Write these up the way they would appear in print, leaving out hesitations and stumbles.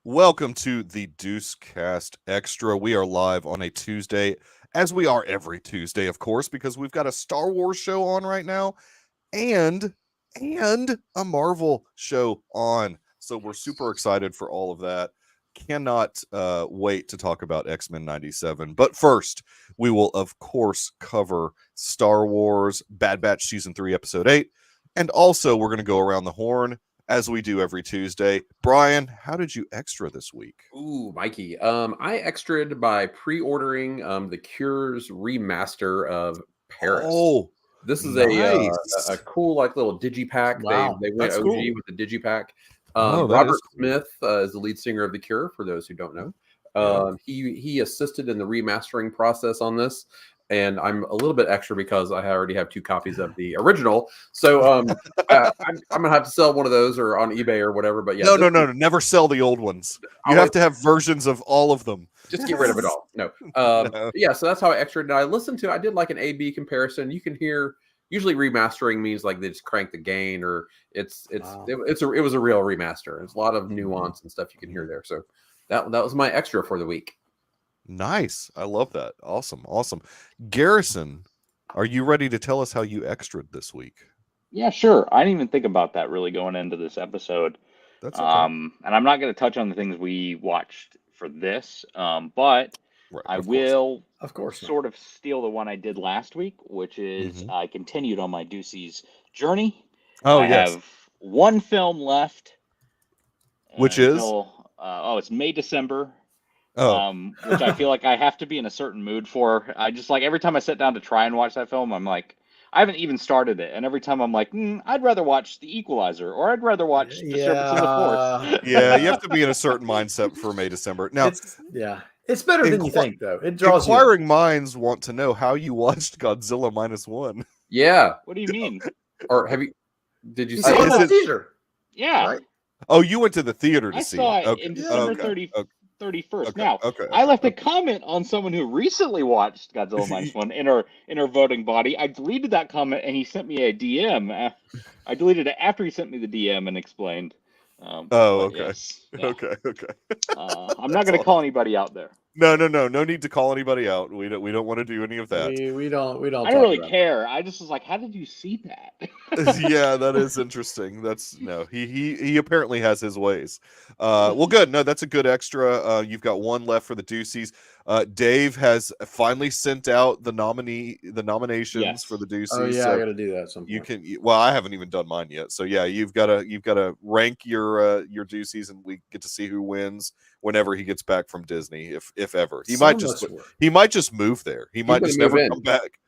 Welcome to the Deucecast Extra. We are live on a Tuesday, as we are every Tuesday, of course, because we've got a Star Wars show on right now and a Marvel show on. So we're super excited for all of that. Cannot wait to talk about X-Men 97. But first, we will, of course, cover Star Wars Bad Batch Season 3, Episode 8. And also, we're going to go around the horn as we do every Tuesday. Brian, how did you extra this week? Ooh, Mikey. I extraed by pre-ordering the Cure's remaster of Paris. Oh, this is nice. a cool like little digipack. Wow, They went that's OG cool. with the digipack. Oh, that Robert is cool. Smith is the lead singer of the Cure. For those who don't know, he assisted in the remastering process on this. And I'm a little bit extra because I already have 2 copies of the original. So I'm gonna have to sell one of those or on eBay or whatever. But yeah, No. Never sell the old ones. You have to have versions of all of them. Just get rid of it all. No. No. Yeah, so that's how I extraed. And I did like an A/B comparison. You can hear usually remastering means like they just crank the gain or it was a real remaster. There's a lot of nuance and stuff you can hear there. So that was my extra for the week. Nice. I love that. Awesome. Garrison, are you ready to tell us how you extraed this week? Yeah, sure. I didn't even think about that really going into this episode. That's okay. And I'm not going to touch on the things we watched for this, but I will, of course, sort of steal the one I did last week, which is I continued on my Deucey's journey. Oh, I yes. have one film left. Which is? It's May, December. Oh. Which I feel like I have to be in a certain mood for. I just like every time I sit down to try and watch that film, I'm like, I haven't even started it, and every time I'm like, I'd rather watch The Equalizer, or I'd rather watch Disturbance in the Force. Yeah, you have to be in a certain mindset for May, December. Now, it's better than you think, though. It draws inquiring minds want to know how you watched Godzilla -1. Yeah. What do you mean? Or did you see it in the theater? Yeah. Right? Oh, you went to the theater to see it. I saw it in December 31st. Okay. Now, I left a comment on someone who recently watched Godzilla -1 in our voting body. I deleted that comment, and he sent me a DM. I deleted it after he sent me the DM and explained. Okay. Yes. Yeah. Okay. I'm not going to call anybody out there. No need to call anybody out. We don't want to do any of that. We don't. I don't really care. I just was like, how did you see that? Yeah, that is interesting. He apparently has his ways. Well, good. No, that's a good extra. You've got one left for the Deuceys. Dave has finally sent out the nominations for the Deuceys. Oh yeah, so I got to do that. At some point. you can. Well, I haven't even done mine yet. So yeah, you've got to rank your Deuceys, and we get to see who wins whenever he gets back from Disney, if ever. He might just move there. He might just never come back.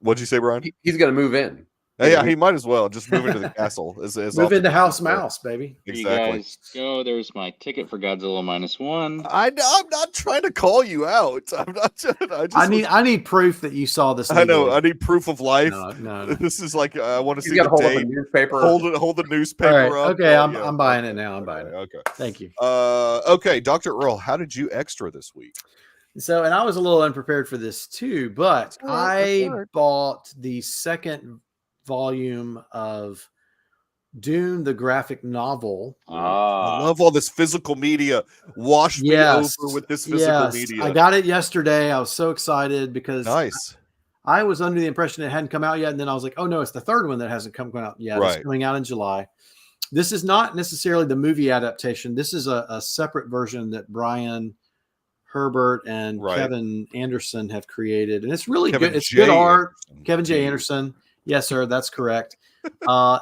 What'd you say, Brian? He's going to move in. Yeah, he might as well just move into the castle. Move into House Mouse, baby. Exactly. You guys go. There's my ticket for Godzilla -1. I'm not trying to call you out. I'm not. I need proof that you saw this. I know. I need proof of life. No. This is like I want to see the the hold date. the newspaper. Hold the newspaper up. Okay, I'm buying it now. I'm buying it. Okay. Thank you. Okay, Dr. Earl, how did you extra this week? So, and I was a little unprepared for this too, but I bought the second volume of Dune, the graphic novel. I love all this physical media. Wash me over with this physical media. I got it yesterday. I was so excited because nice. I was under the impression it hadn't come out yet, and then I was like, "Oh no, it's the third one that hasn't come out yet. Right. It's coming out in July." This is not necessarily the movie adaptation. This is a separate version that Brian Herbert and Kevin Anderson have created, and it's really good. It's good art. Kevin J. Anderson. Yes, sir. That's correct.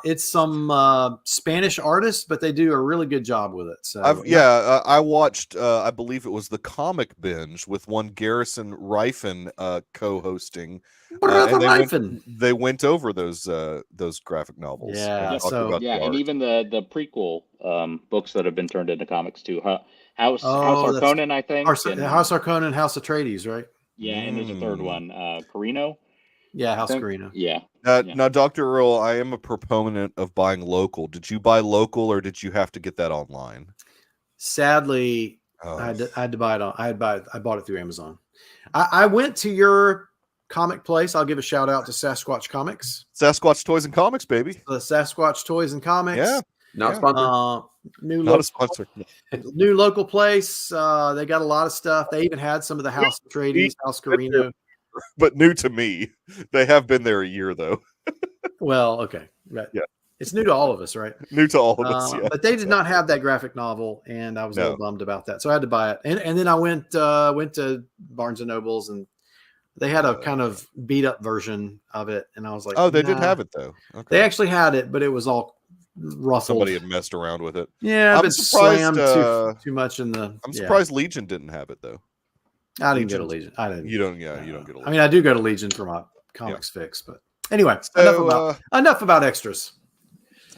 It's some Spanish artists, but they do a really good job with it. So I watched. I believe it was the Comic Binge with one Garrison Rifen co-hosting. What about the Rifen? They went over those graphic novels. Yeah. And even the prequel books that have been turned into comics too. House Harkonnen, I think. House Harkonnen, House Atreides, right? Yeah, and there's a third one, Carino. Yeah, House Carino. Yeah. Now, Dr. Earl, I am a proponent of buying local. Did you buy local, or did you have to get that online? Sadly, I had to buy it on. I bought it through Amazon. I went to your comic place. I'll give a shout out to Sasquatch Comics. Sasquatch Toys and Comics, baby. The Sasquatch Toys and Comics. Yeah. Not sponsored. Not a sponsor. New local place. They got a lot of stuff. They even had some of the House Atreides, House Carino. But new to me. They have been there a year though. Well, okay. Right. Yeah. It's new to all of us, right? New to all of us, yeah. But they did not have that graphic novel, and I was a little bummed about that. So I had to buy it. And then I went to Barnes and Nobles, and they had a kind of beat up version of it, and I was like, oh, they did have it though. Okay. They actually had it, but it was all ruffled. Somebody had messed around with it. Yeah, I'm surprised too much in the. I'm surprised Legion didn't have it though. I didn't go to Legion. I didn't. You don't get a Legion. I mean, I do go to Legion for my comics fix, but anyway, enough about extras.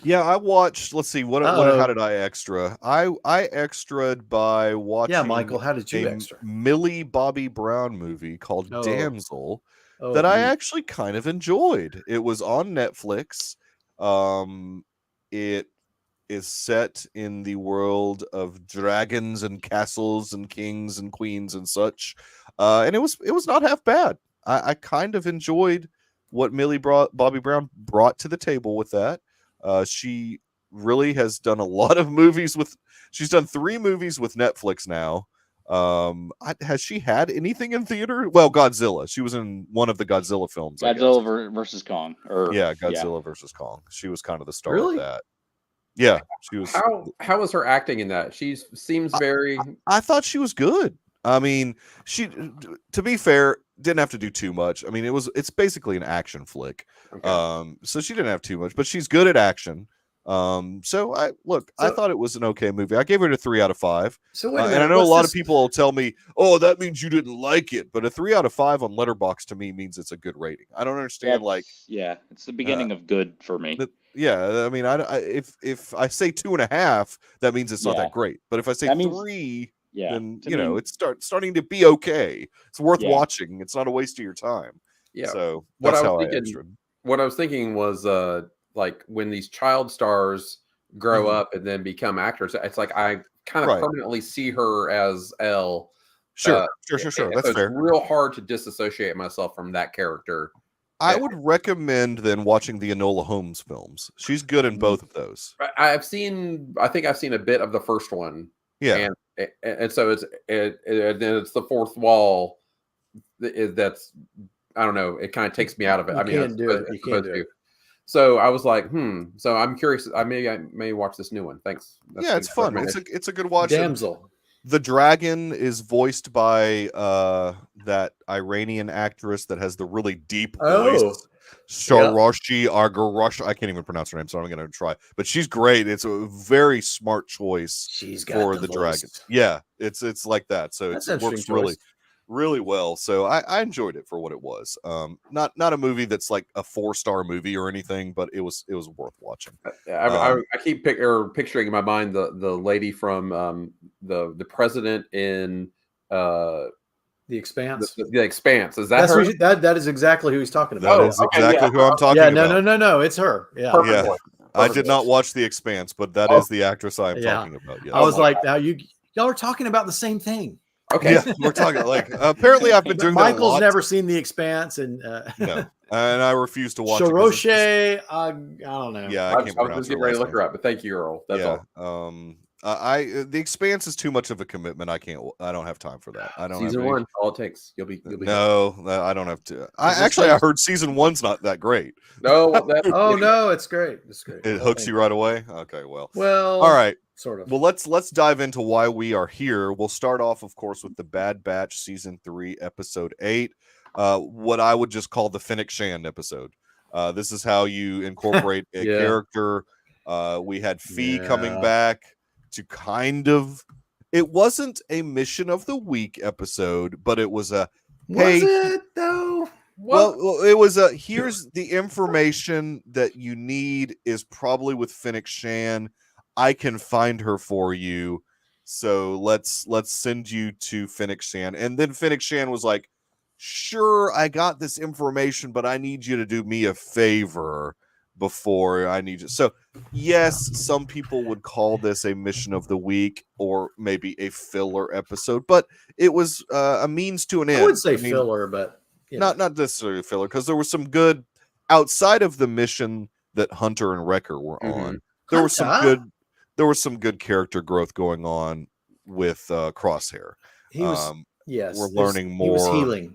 Yeah, I watched. Let's see. How did I extra? I extraed by watching. Yeah, Michael, how did you extra? Millie Bobby Brown movie called Damsel that I actually kind of enjoyed. It was on Netflix. It is set in the world of dragons and castles and kings and queens and such, and it was not half bad. I kind of enjoyed what Bobby Brown brought to the table with that. She really has done a lot of movies she's done 3 movies with Netflix now. Has she had anything in theater? Well, Godzilla. She was in one of the Godzilla films. Godzilla versus Kong. Godzilla versus Kong. She was kind of the star of that. Yeah, she was. How was her acting in that? She seems very. I thought she was good. I mean, to be fair, didn't have to do too much. I mean, it's basically an action flick. Okay. So she didn't have too much, but she's good at action. So I thought it was an okay movie. I gave it a 3 out of 5. So and I know a lot of people will tell me, "Oh, that means you didn't like it." But a 3 out of 5 on Letterboxd to me means it's a good rating. I don't understand. It's the beginning of good for me. I mean, if I say 2.5, that means it's not that great. But if I say 3. Then it's starting to be okay. It's worth watching. It's not a waste of your time. Yeah. So that's how I extra. What I was thinking was like when these child stars grow up and then become actors, it's like I kind of permanently see her as Elle. Sure. That's fair. It's real hard to disassociate myself from that character. I would recommend then watching the Enola Holmes films. She's good in both of those. I think I've seen a bit of the first one. Yeah. And so it's the fourth wall that's I don't know, it kind of takes me out of it. You can't do it. So I was like, so I'm curious. I may watch this new one. Thanks. It's fun. It's a good watch. Damsel. The dragon is voiced by that Iranian actress that has the really deep voice. Sharashi Argarash. I can't even pronounce her name, so I'm going to try. But she's great. It's a very smart choice for the dragon. Yeah, it's like that. So it works really well. So I enjoyed it for what it was. Not a movie that's like a 4-star movie or anything, but it was worth watching. I keep picturing in my mind the lady from the president in The Expanse. The Expanse. Is that her? That is exactly who he's talking about. That is exactly who I'm talking about. No, it's her. Yeah. Perfect. I did not watch The Expanse, but that is the actress I'm talking about. Yes. I was like, now y'all are talking about the same thing. Okay. Yeah, we're talking like apparently I've been doing Michael's never seen The Expanse, and no, and I refuse to watch Sharashi, I don't know. Yeah, I was just getting ready to look her up, but thank you, Earl. That's all. The Expanse is too much of a commitment. I don't have time for that. I don't. Season 1, all it takes. You'll be. No, I don't have to. I heard season 1's not that great. No. No, it's great. It's great. It hooks you right away. Okay, well, all right. Sort of. Well, let's dive into why we are here. We'll start off, of course, with the Bad Batch season 3, episode 8. What I would just call the Fennec Shand episode. This is how you incorporate a character. We had Fee coming back to kind of. It wasn't a mission of the week episode, but it was a. Was it though? Well, it was a. Here's the information that you need is probably with Fennec Shand. I can find her for you, so let's send you to Fennec Shand. And then Fennec Shand was like, "Sure, I got this information, but I need you to do me a favor before I need you." So, yes, some people would call this a mission of the week or maybe a filler episode, but it was a means to an end. I would say filler, but not necessarily filler, because there was some good outside of the mission that Hunter and Wrecker were on. there was some good character growth going on with Crosshair. He was yes. We're learning more.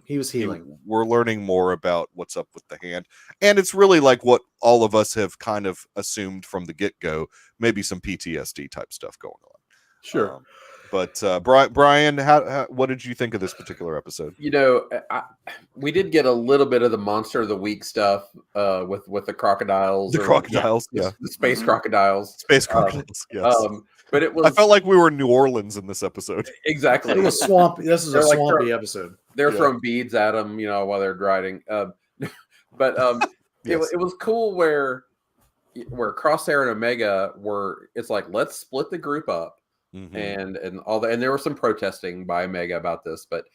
He was healing. We're learning more about what's up with the hand, and it's really like what all of us have kind of assumed from the get-go. Maybe some PTSD type stuff going on. Sure. But Brian, what did you think of this particular episode? We did get a little bit of the monster of the week stuff with the crocodiles. The crocodiles, the space crocodiles. Space crocodiles, yes. But it was. I felt like we were in New Orleans in this episode. Exactly. It was swampy. This is a swampy episode. They're throwing beads at them, while they're riding. But yes. it was cool where Crosshair and Omega were. It's like, let's split the group up. Mm-hmm. And all that, and there was some protesting by Omega about this, but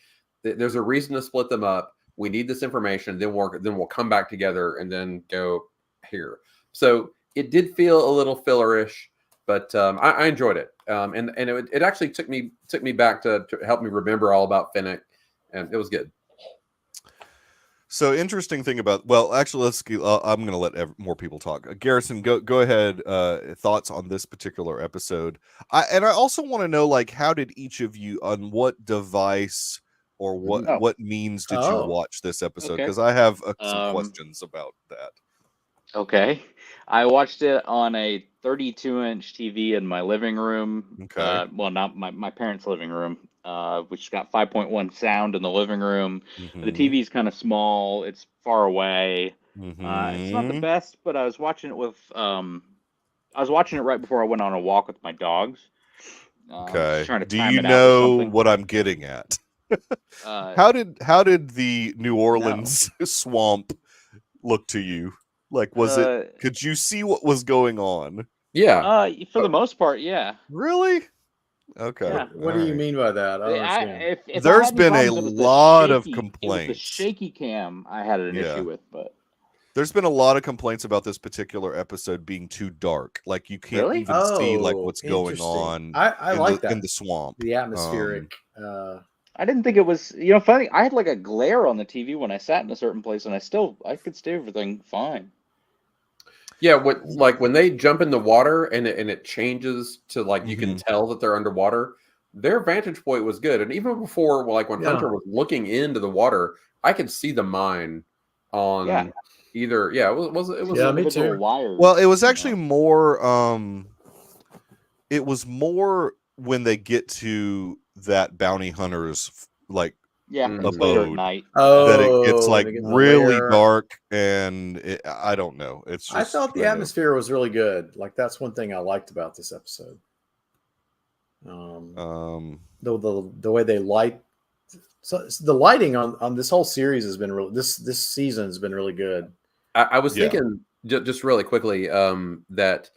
there's a reason to split them up. We need this information, then we'll come back together and then go here. So it did feel a little fillerish, but I enjoyed it. And it actually took me back to help me remember all about Finnick, and it was good. So interesting thing about, actually, I'm going to let more people talk. Garrison, go ahead. Thoughts on this particular episode. I also want to know, like, how did each of you, on what device or what means did you watch this episode? Because I have some questions about that. Okay. I watched it on a 32-inch TV in my living room. Okay. Not my parents' living room, which got 5.1 sound in the living room. Mm-hmm. The TV's kind of small. It's far away. Mm-hmm. It's not the best, but I was watching it right before I went on a walk with my dogs. Okay. Do you know what I'm getting at? How did the New Orleans swamp look to you? Like, could you see what was going on? Yeah. For the most part, yeah. Really? Okay. Yeah. What do you mean by that? I don't understand. If there's been a lot of complaints. It was the shaky cam I had an issue with, but there's been a lot of complaints about this particular episode being too dark. Like, you can't even see like what's going on. I like that in the swamp. The atmospheric. I didn't think it was, funny. I had like a glare on the TV when I sat in a certain place, and I could see everything fine. Yeah, when they jump in the water and it changes to like you can tell that they're underwater, their vantage point was good. And even before, like when Hunter was looking into the water, I could see the mine on either. Yeah, it was me too. Wires. Well, it was actually more. It was more when they get to that bounty hunter's like abode night. That it gets like really dark, and I don't know. It's just I felt the atmosphere was really good. Like, that's one thing I liked about this episode. The way they light. So the lighting on this whole series has been really this season has been really good. I was thinking just really quickly that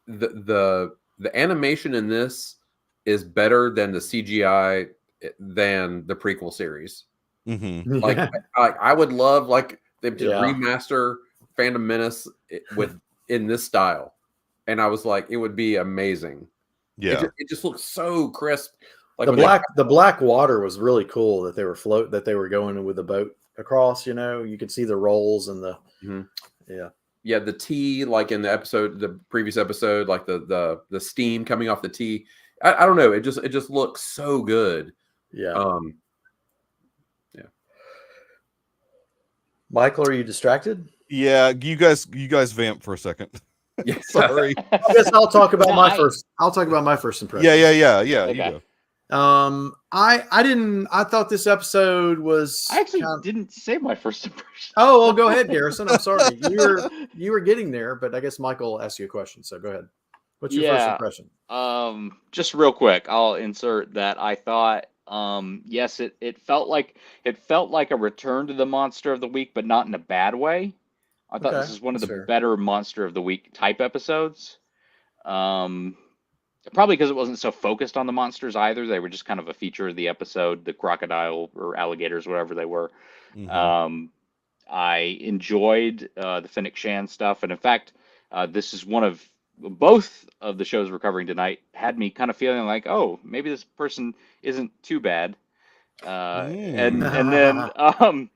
the animation in this is better than the CGI than the prequel series. Mm-hmm. Like, I would love them to remaster Phantom Menace in this style, and I was like, it would be amazing. Yeah, it just looks so crisp. Like the black water was really cool that they were going with the boat across. You could see the rolls and the the tea, like in the previous episode, like the steam coming off the tea. I don't know. It just looks so good. Yeah. Michael, are you distracted? Yeah, you guys vamp for a second. Yeah, sorry. I guess I'll talk about my first. I'll talk about my first impression. Yeah. Okay. You go. I thought this episode was. I actually didn't say my first impression. Oh, well, go ahead, Garrison. I'm sorry. You were getting there, but I guess Michael asked you a question, so go ahead. What's your first impression? Just real quick, I'll insert that I thought, yes, it felt like a return to the Monster of the Week, but not in a bad way. I thought this is one of the better Monster of the Week type episodes. Probably because it wasn't so focused on the monsters either. They were just kind of a feature of the episode, the crocodile or alligators, whatever they were. Mm-hmm. I enjoyed the Finnick Shan stuff, and in fact, this is one of both of the shows we're covering tonight had me kind of feeling like, oh, maybe this person isn't too bad. And then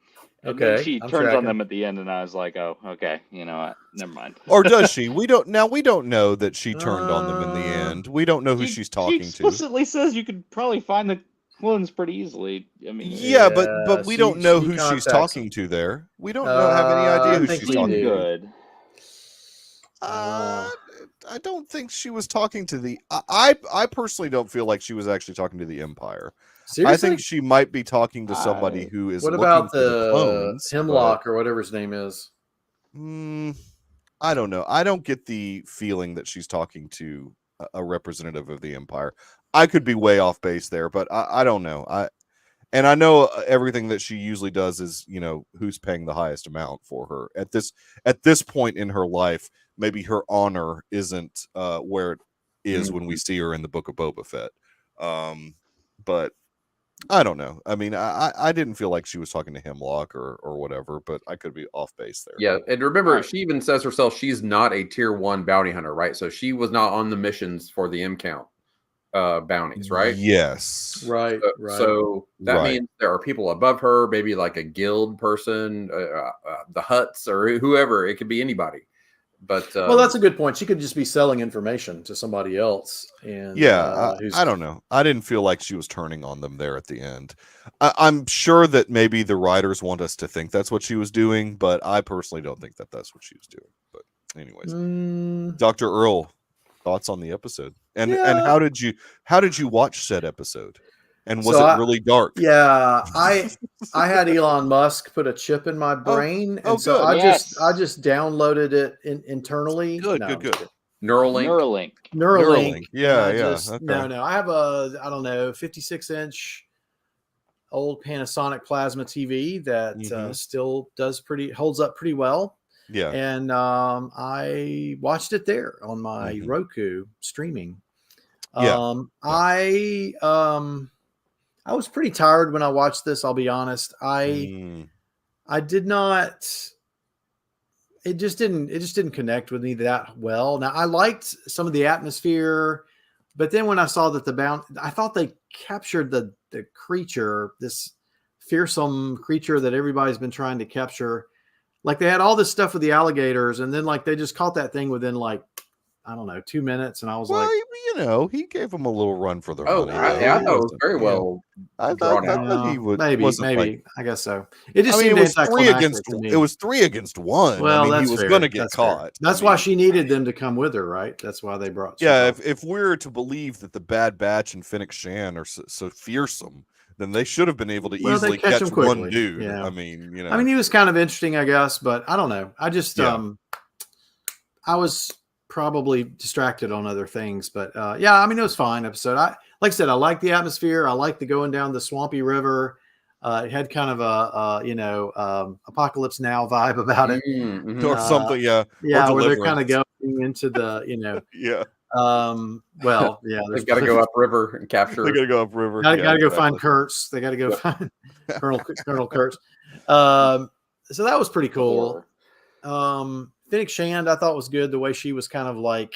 And then Okay, she I'm turns on tracking. them at the end, and I was like, "Oh, okay, you know what? Never mind." Or does she? We don't know that she turned on them in the end. We don't know who she's She talking to. explicitly says you could probably find the clones pretty easily. I mean, Yeah, but we don't know she who she's contacts talking to there. We don't have any I idea who think she's we talking do. to. good. I don't think she was talking to the. I personally don't feel like she was actually talking to the Empire. Seriously? I think she might be talking to somebody who is What looking about for the clones. Hemlock or whatever his name is? I don't know. I don't get the feeling that she's talking to a representative of the Empire. I could be way off base there, but I don't know. I know everything that she usually does is, who's paying the highest amount for her at this point in her life. Maybe her honor isn't where it is when we see her in the Book of Boba Fett. But I don't know. I mean, I didn't feel like she was talking to Hemlock or whatever, but I could be off base there. Yeah, and remember, she even says herself she's not a tier 1 bounty hunter, right? So she was not on the missions for the M count bounties, right? Yes. Right. So that means there are people above her, maybe like a guild person, the Huts or whoever. It could be anybody. But well, that's a good point. She could just be selling information to somebody else. And I don't know. I didn't feel like she was turning on them there at the end. I'm sure that maybe the writers want us to think that's what she was doing, but I personally don't think that that's what she was doing. But anyways, Dr. Earl, thoughts on the episode, and how did you watch said episode, and was it really dark? Yeah, I had Elon Musk put a chip in my brain, and so I just downloaded it internally. Good. Neuralink. Yeah. No. I have a 56-inch old Panasonic plasma TV that still holds up pretty well. Yeah, and I watched it there on my Roku streaming. I was pretty tired when I watched this. I'll be honest. I did not. It just didn't connect with me that well. Now I liked some of the atmosphere, but then when I saw that I thought they captured the creature, this fearsome creature that everybody's been trying to capture. Like they had all this stuff with the alligators, and then like they just caught that thing within 2 minutes, and I was like, he gave them a little run for their money. I thought it was very well. I thought he would. Maybe I guess so. It just it was 3 against 1. It was 3 against 1. Well, he was going to get caught. Fair. That's why she needed them to come with her, right? That's why they brought. Yeah, if we're to believe that the Bad Batch and Fennec Shan are so fearsome, then they should have been able to easily catch one dude. Yeah. I mean, he was kind of interesting, I guess, but I don't know. I just I was probably distracted on other things, but it was a fine episode. Like I said, I like the atmosphere. I like the going down the swampy river. It had kind of a Apocalypse Now vibe about it, or something. Yeah, where they're kind of going into the they've got to go upriver and capture. They got to go upriver. Got to go find Kurtz. They got to go find Colonel Kurtz. So that was pretty cool. Fennec Shand, I thought was good. The way she was kind of like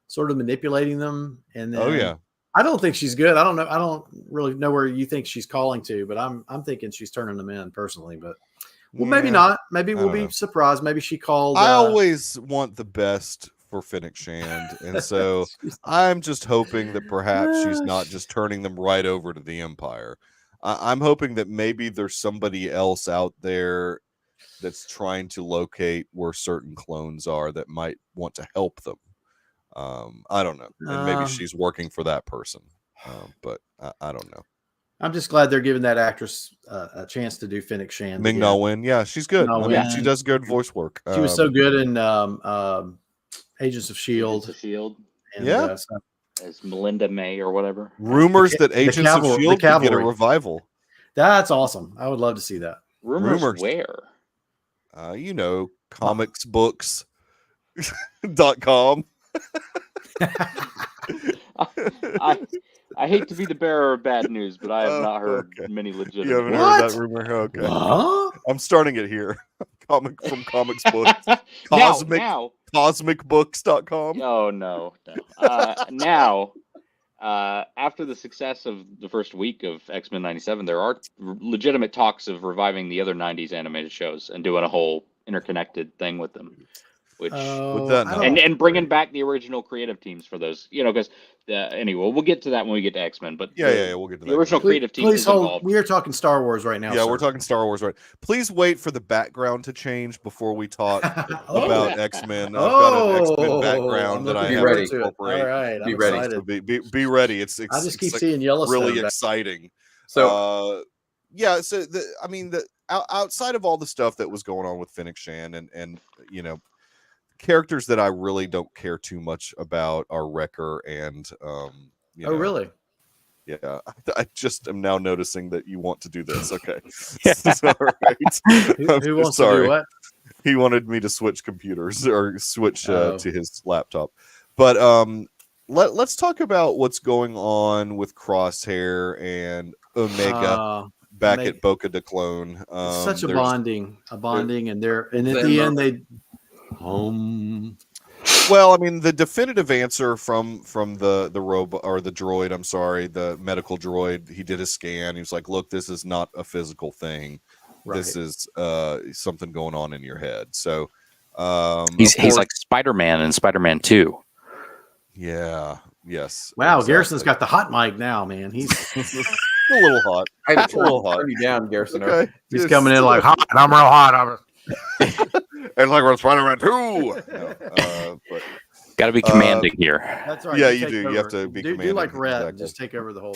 sort of manipulating them, and then I don't think she's good. I don't know. I don't really know where you think she's calling to, but I'm thinking she's turning them in personally. But maybe not. Maybe we'll be surprised. Maybe she called. I always want the best for Fennec Shand, and so I'm just hoping that perhaps she's not just turning them right over to the Empire. I'm hoping that maybe there's somebody else out there that's trying to locate where certain clones are that might want to help them. I don't know. And maybe she's working for that person. But I don't know. I'm just glad they're giving that actress a chance to do Fennec Shand. Ming-Na Wen. Yeah, she's good. She does good voice work. She was so good in Agents of S.H.I.E.L.D. And, as Melinda May or whatever. Rumors that Agents of S.H.I.E.L.D. could get a revival. That's awesome. I would love to see that. Rumors. Where? Comicsbooks.com. I hate to be the bearer of bad news, but I have not heard many legitimate. You haven't heard that rumor? Okay. Huh? I'm starting it here. Comics Books. Cosmicbooks.com. Oh, no. Now, after the success of the first week of X-Men 97, there are legitimate talks of reviving the other 90s animated shows and doing a whole interconnected thing with them. Which and bringing back the original creative teams for those, because anyway, we'll get to that when we get to X-Men. But we'll get to that. The original creative team is involved. We are talking Star Wars right now. Yeah, we're talking Star Wars right. Please wait for the background to change before we talk about X-Men. I've got an X-Men background that I have to incorporate. All right, be ready. So be ready. It's I just keep seeing Yellowstone. Really exciting. So outside of all the stuff that was going on with Fennec Shan and characters that I really don't care too much about are Wrecker and really? Yeah, I just am now noticing that you want to do this. Okay. All right. Who wants to do what? He wanted me to switch computers or switch to his laptop. But let's talk about what's going on with Crosshair and Omega back at Boca de Clone. Such a bonding, and at the end they Well, I mean, the definitive answer from the robot or the droid, I'm sorry, the medical droid, he did a scan. He was like, look, this is not a physical thing. Right. This is something going on in your head. So he's like Spider-Man in Spider-Man 2. Yeah. Yes. Wow. Exactly. Garrison's got the hot mic now, man. He's a little hot. It's a little hot. Turn you down, Garrison. Okay. He's coming in like hot. I'm real hot. It's like we're Spider-Man 2. But got to be commanding here. That's right. Yeah, you do. You have to be commanding. Do like Red. Exactly. Just take over the whole.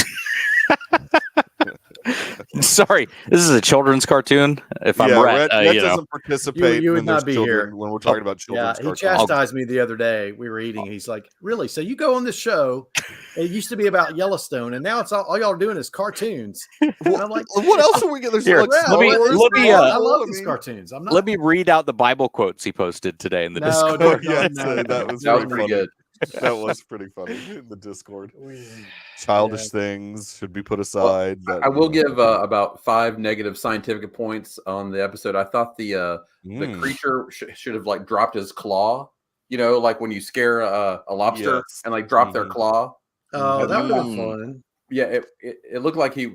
Sorry, this is a children's cartoon. If I'm Red doesn't participate. You would not be here when we're talking about children's cartoons. He chastised me the other day. We were eating. He's like, "Really? So you go on this show? It used to be about Yellowstone, and now it's all y'all are doing is cartoons." And I'm like, "What else are we getting?" I love these cartoons. Let me read out the Bible quotes he posted today in the Discord. That was pretty good. That was pretty funny in the Discord. Childish things should be put aside. Well, I will give about 5 negative scientific points on the episode. I thought the creature should have like dropped his claw. Like when you scare a lobster and like drop their claw. Oh, that would have been fun. Yeah, it looked like he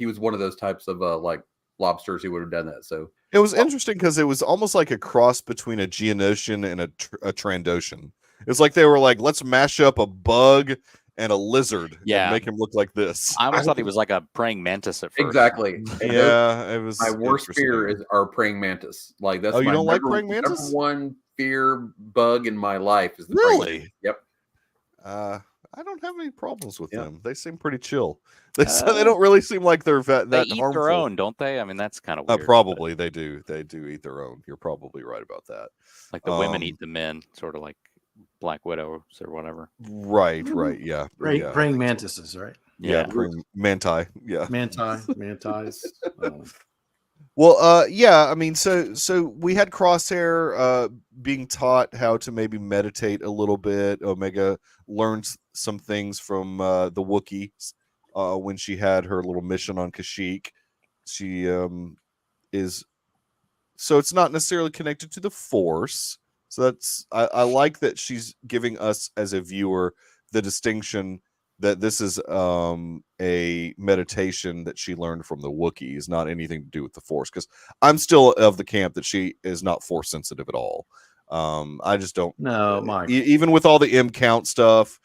was one of those types of like lobsters who would have done that. So it was interesting because it was almost like a cross between a Geonosian and a Trandoshan. It's like they were like, let's mash up a bug and a lizard and make him look like this. I almost thought he was like a praying mantis at first. Exactly. It was. My worst fear are praying mantis. Like that's you don't like praying mantis? Number one fear bug in my life is the really. Yep. I don't have any problems with them. They seem pretty chill. They don't really seem like they're that they eat harmful. Their own, don't they? I mean, that's kind of weird. Probably they do. They do eat their own. You're probably right about that. Like the women eat the men, sort of like Black Widows or whatever. Right. Yeah. Praying mantises, right? Yeah. Manti. Yeah. Mantis. Well, I mean, so we had Crosshair being taught how to maybe meditate a little bit. Omega learns some things from the Wookiees when she had her little mission on Kashyyyk. She is, so it's not necessarily connected to the Force. So that's I like that she's giving us as a viewer the distinction that this is a meditation that she learned from the Wookiees, not anything to do with the Force. Because I'm still of the camp that she is not Force sensitive at all. I just don't. No, Mike. Even with all the M count stuff,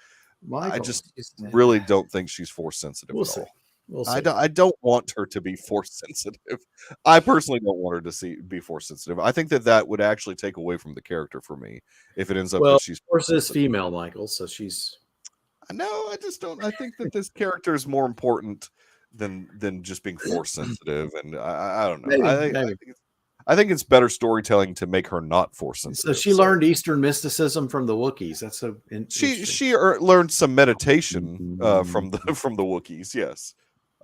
Michael, I just really don't think she's Force sensitive at all. We'll see. I don't want her to be Force sensitive. I personally don't want her to be Force sensitive. I think that would actually take away from the character for me if it ends up that she's Force is female, Michael, so she's. No, I just don't. I think that this character is more important than just being Force sensitive, and I don't know. Maybe. I think it's better storytelling to make her not Force sensitive. So she learned Eastern mysticism from the Wookiees. That's so. She learned some meditation from the Wookiees. Yes.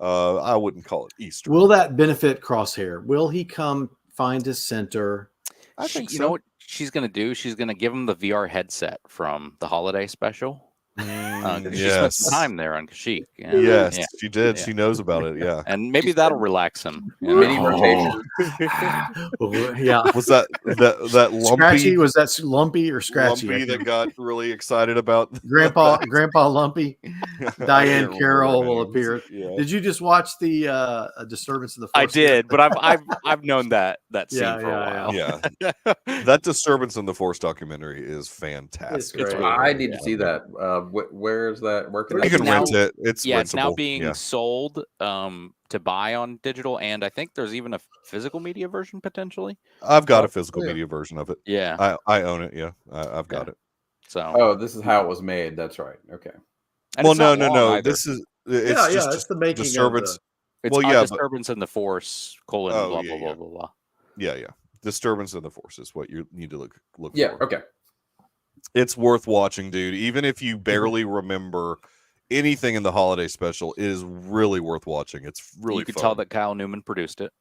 I wouldn't call it Easter. Will that benefit Crosshair? Will he come find his center? I think so. You know what she's going to do? She's going to give him the VR headset from the holiday special. She spent Yes. some time there on Kashyyyk. Yes, Yeah. she did. Yeah. She knows about it. Yeah. And maybe that'll relax him. Mini rotation. Yeah. Was that lumpy? Scratchy? Was that lumpy or scratchy? Lumpy that got really excited about Grandpa Lumpy. I Diane can't remember Carroll her will name. appear. Yeah. Did you just watch the Disturbance of the Force? I did, but I've known that scene Yeah, for a while. Yeah. That Disturbance in the Force documentary is fantastic. It's great. really I good, need to see that. Where is that? Where can You that can be rent found? it. It's Yeah, it's now rentable. being Yeah. sold to buy on digital, and I think there's even a physical media version potentially. I've got a physical media version of it. Yeah. I own it. Yeah. I've got it. So. Oh, this is how it was made. That's right. Okay. And Well, it's not long no. either. This is it's just it's the making Disturbance. of It's well, on yeah, Disturbance in the Force : Oh, blah yeah, blah blah blah. Yeah. Disturbance in the Force is what you need to look Yeah. for. Okay. It's worth watching, dude. Even if you barely remember anything in the holiday special, it is really worth watching. It's really You could fun. tell that Kyle Newman produced it.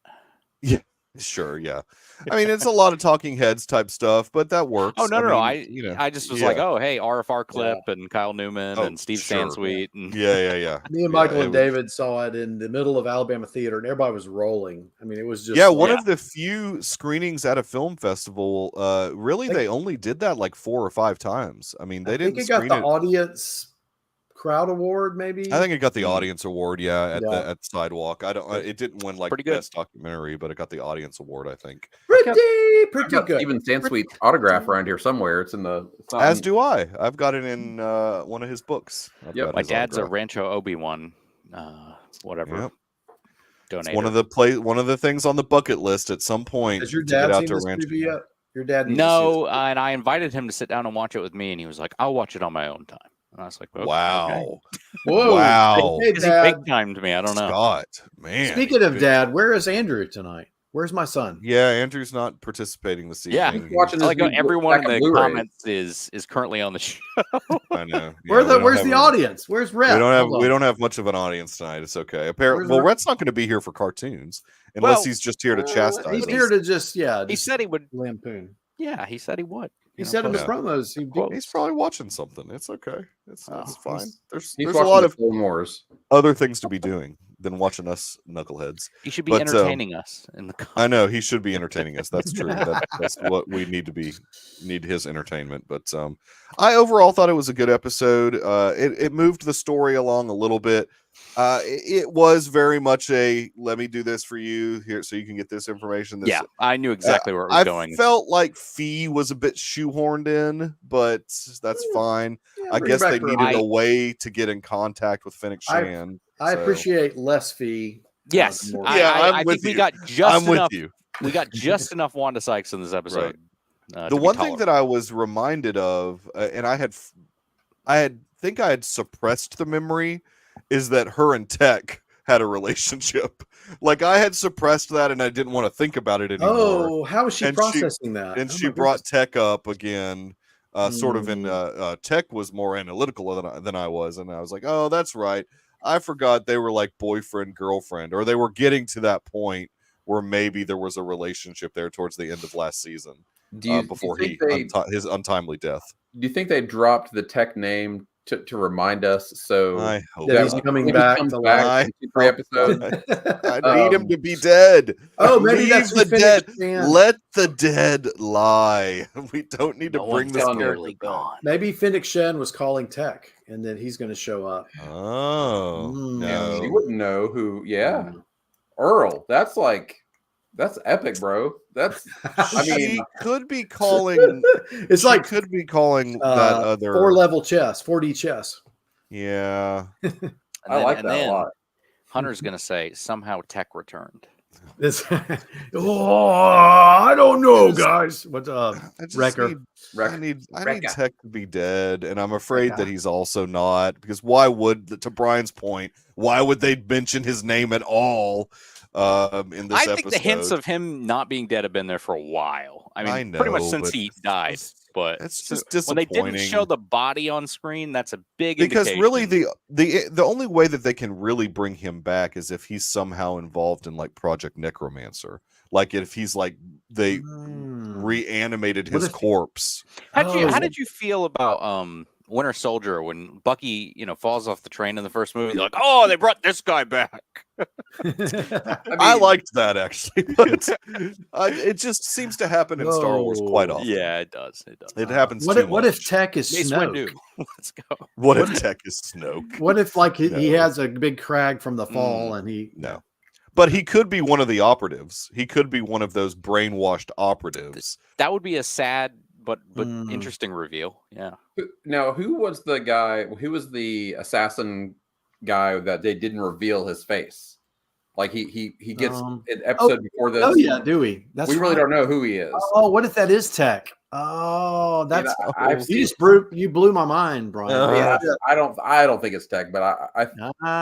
Yeah, sure, yeah. I mean, it's a lot of talking heads type stuff, but that works. Oh no, mean, I just was like, oh hey, RFR clip and Kyle Newman Oh, and Steve sure. Sansweet and Yeah. Me and Michael and David saw it in the middle of Alabama Theater, and everybody was rolling. I mean, it was just one of the few screenings at a film festival. Really, they only did that like 4 or 5 times. I mean, they didn't. think it got screen the it. audience crowd award, maybe. I think it got the audience award. Yeah, at Yeah. the Sidewalk. I don't. It didn't win like Pretty good. best documentary, but it got the audience award. I think. Pretty Got good. Steven Sansweet's autograph around here somewhere. It's in the. It's not As in- do I. I've got it in one of his books. I've Yep. got my his dad's autograph. a Rancho Obi-Wan, whatever. Yep. Donator. It's one of the things on the bucket list at some point. Has your to get dad out seen to this Rancho. movie yet? Your dad needs No, to see and I invited him to sit down and watch it with me, and he was like, "I'll watch it on my own time." And I was like, okay, Wow. okay. Whoa. Wow. Hey, Because he Dad. fake timed me. I don't know. Scott, man. Speaking of good- Dad, where is Andrew tonight? Where's my son? Yeah, Andrew's not participating this Yeah. evening. Watching I this like how new everyone in stack of the Blu-rays. comments is currently on the show. I know. Where's we don't the have audience? Where's Rhett? We don't have much of an audience tonight. It's okay. Where's Well, Rhett? Rhett's not going to be here for cartoons unless Well, he's just here to chastise He's us. here to just He said he would. lampoon. Yeah, he said he would. He said in the yeah. promos. He's probably watching something. It's okay. It's Oh, fine. There's He's a watching lot the of Clone Wars. other things to be doing than watching us knuckleheads. He should be But, entertaining us in the comments. I know he should be entertaining us. That's true. That's what we need to be. Need his entertainment. But I overall thought it was a good episode. It moved the story along a little bit. It was very much a let me do this for you here so you can get this information. Yeah, I knew exactly where it was I going. felt like Fee was a bit shoehorned in, but that's fine. I guess they needed a way to get in contact with Fennec Shan. I so- appreciate less Fee. Yes, than more Yeah, I'm I with think we you. got just I'm with enough. you. We got just enough Wanda Sykes in this episode. The one thing that I was reminded of, and I had suppressed the memory, is that her and Tech had a relationship. Like I had suppressed that, and I didn't want to think about it anymore. Oh, how is she And processing that? And Oh she my brought goodness. Tech up again, sort of in Tech was more analytical than I was, and I was like, oh, that's right. I forgot they were like boyfriend girlfriend, or they were getting to that point where maybe there was a relationship there towards the end of last season, before his untimely death. Do you think they dropped the Tech name to remind us? So I hope That he's not. coming when he back comes to back life. in 2-3 episodes. I need him to be dead. Oh, maybe Leave that's the who dead. Fennec Shan- Let the dead lie. We don't need to No bring one's this character nearly back. gone. Maybe Fennec Shen was calling Tech, and then he's going to show up. Oh Yeah, you no! wouldn't know who. Yeah, Earl. That's epic, bro. That's. I mean, She could be calling. It's She like could be calling that other 4-level chess, 4D chess. Yeah. And I like and that a then lot. Hunter's gonna say somehow Tech returned. It's, I don't know, guys. What's I just Wrecker? I need Wrecker. Tech to be dead, and I'm afraid Wrecker. that he's also not. Because why would, to Brian's point, why would they mention his name at all in this I episode? think the hints of him not being dead have been there for a while. I mean, pretty much know, since but he died. But it's just when they disappointing. didn't show the body on screen, that's a big Because really indication. the only way that they can really bring him back is if he's somehow involved in like Project Necromancer. Like if he's like they reanimated What his if- corpse. How Oh. did you feel about Winter Soldier, when Bucky, falls off the train in the first movie, they're like, "Oh, they brought this guy back." I liked that actually, but it just seems to happen in Star Wars quite often. Yeah, it does. It happens what too if, what much. if Tech is Mace Snoke? Windu. Let's go. What if Tech is Snoke? What if he has a big crag from the fall and he no. But he could be one of the operatives. He could be one of those brainwashed operatives. That would be a sad but interesting reveal. Yeah. Now, who was the guy? Who was the assassin guy that they didn't reveal his face? Like he gets an episode before this. Oh yeah, Dewey. We really don't know who he is. Oh, what if that is Tech? Oh, that's you blew my mind, Brian. Yeah, I don't think it's Tech, but I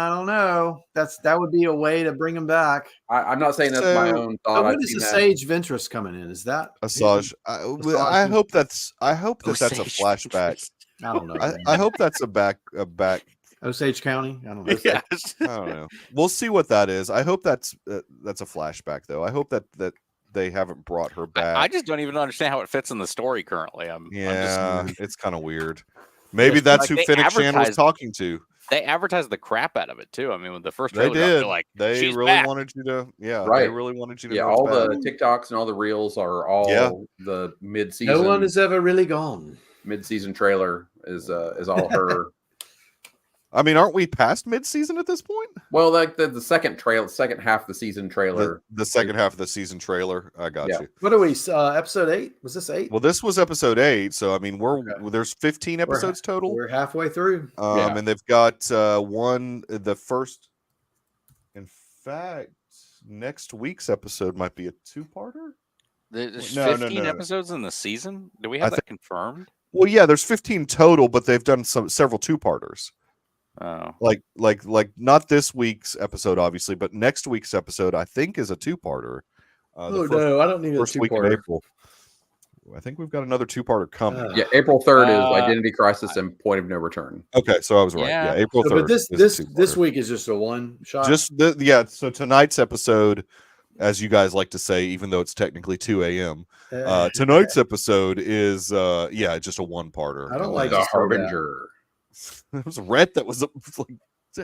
don't know. That would be a way to bring him back. I'm not saying that's my own thought. When is the Sage Ventress coming in? Is that Asajj? I hope that's a flashback. I don't know. I hope that's a back. Osage County. I don't know. Yes. I don't know. We'll see what that is. I hope that's a flashback though. I hope that they haven't brought her back. I just don't even understand how it fits in the story currently. It's kind of weird. Maybe that's who Fennec Shand was talking to. They advertised the crap out of it too. I mean, with the first trailer, they did. Like, they really back. wanted you to, right. They really wanted you to. know all the TikToks and all the reels are all the mid-season. No one is ever really gone. Mid-season trailer is all her. I mean, aren't we past mid-season at this point? Well, like the second half of the season trailer. The second half of the season trailer. I got you. What are we? Episode 8? Was this 8? Well, this was episode 8. So I mean, there's 15 episodes total. We're halfway through. And they've got the first. In fact, next week's episode might be a 2-parter. There's 15 episodes in the season. Do we have that confirmed? Well, yeah, there's 15 total, but they've done several 2-parters. Oh, like not this week's episode, obviously, but next week's episode, I think, is a 2-parter. No, I don't need a 2-parter. April. I think we've got another 2-parter coming. April 3rd is Identity Crisis and Point of No Return. Okay, so I was right. Yeah, April 3rd. But this week is just a one shot. So tonight's episode, as you guys like to say, even though it's technically 2 a.m., tonight's episode is just a 1-parter. I don't like The Harbinger. It was Rhett that was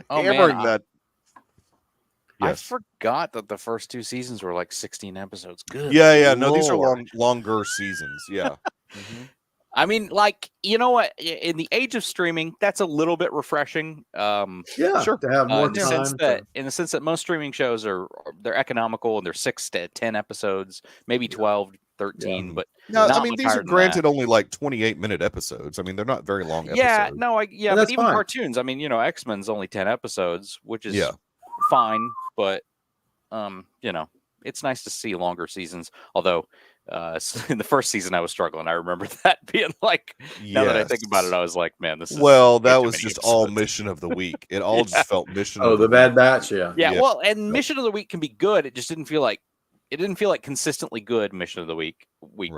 hammering that. Yes. I forgot that the first 2 seasons were like 16 episodes. Good. Yeah. No, these are longer seasons. Yeah. I mean, like, you know what? In the age of streaming, that's a little bit refreshing. Sure. To have more time. In the sense that most streaming shows they're economical and they're 6 to 10 episodes, maybe 12, 13, but I mean, these are granted only like 28-minute episodes. I mean, they're not very long episodes. But even cartoons. I mean, X-Men's only 10 episodes, which is fine, but it's nice to see longer seasons. Although in the first season I was struggling. I remember that being like, now that I think about it, I was like, man, this is that was just all mission of the week. It all just felt mission of the Bad Batch, yeah. Well, and mission of the week can be good. It just didn't feel like consistently good mission of the week to week.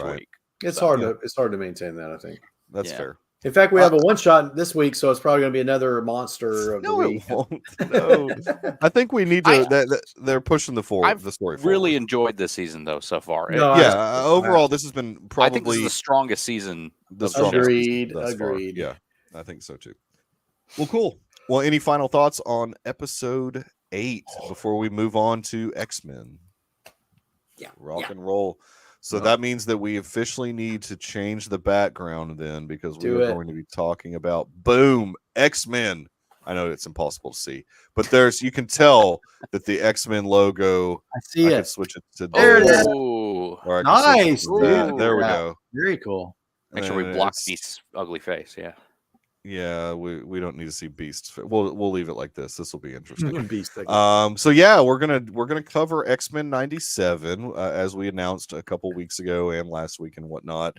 It's hard to maintain that, I think. That's fair. In fact, we have a one-shot this week, so it's probably going to be another monster of the week. It won't. No, I think we need to. They're pushing the story. I've really enjoyed this season, though, so far. Overall, this has been probably I think this is the strongest season. Agreed. Yeah, I think so too. Well, cool. Well, any final thoughts on episode 8 before we move on to X-Men? Rock and roll. So that means that we officially need to change the background then, because we are going to be talking about X-Men. I know it's impossible to see, but you can tell that the X-Men logo. I see it. Switch it to there. It is. Nice. There we go. Very cool. Make sure we block Beast's ugly face. Yeah. Yeah, we don't need to see Beast. We'll leave it like this. This will be interesting. Beast. So yeah, we're gonna cover X-Men 97 as we announced a couple weeks ago and last week and whatnot.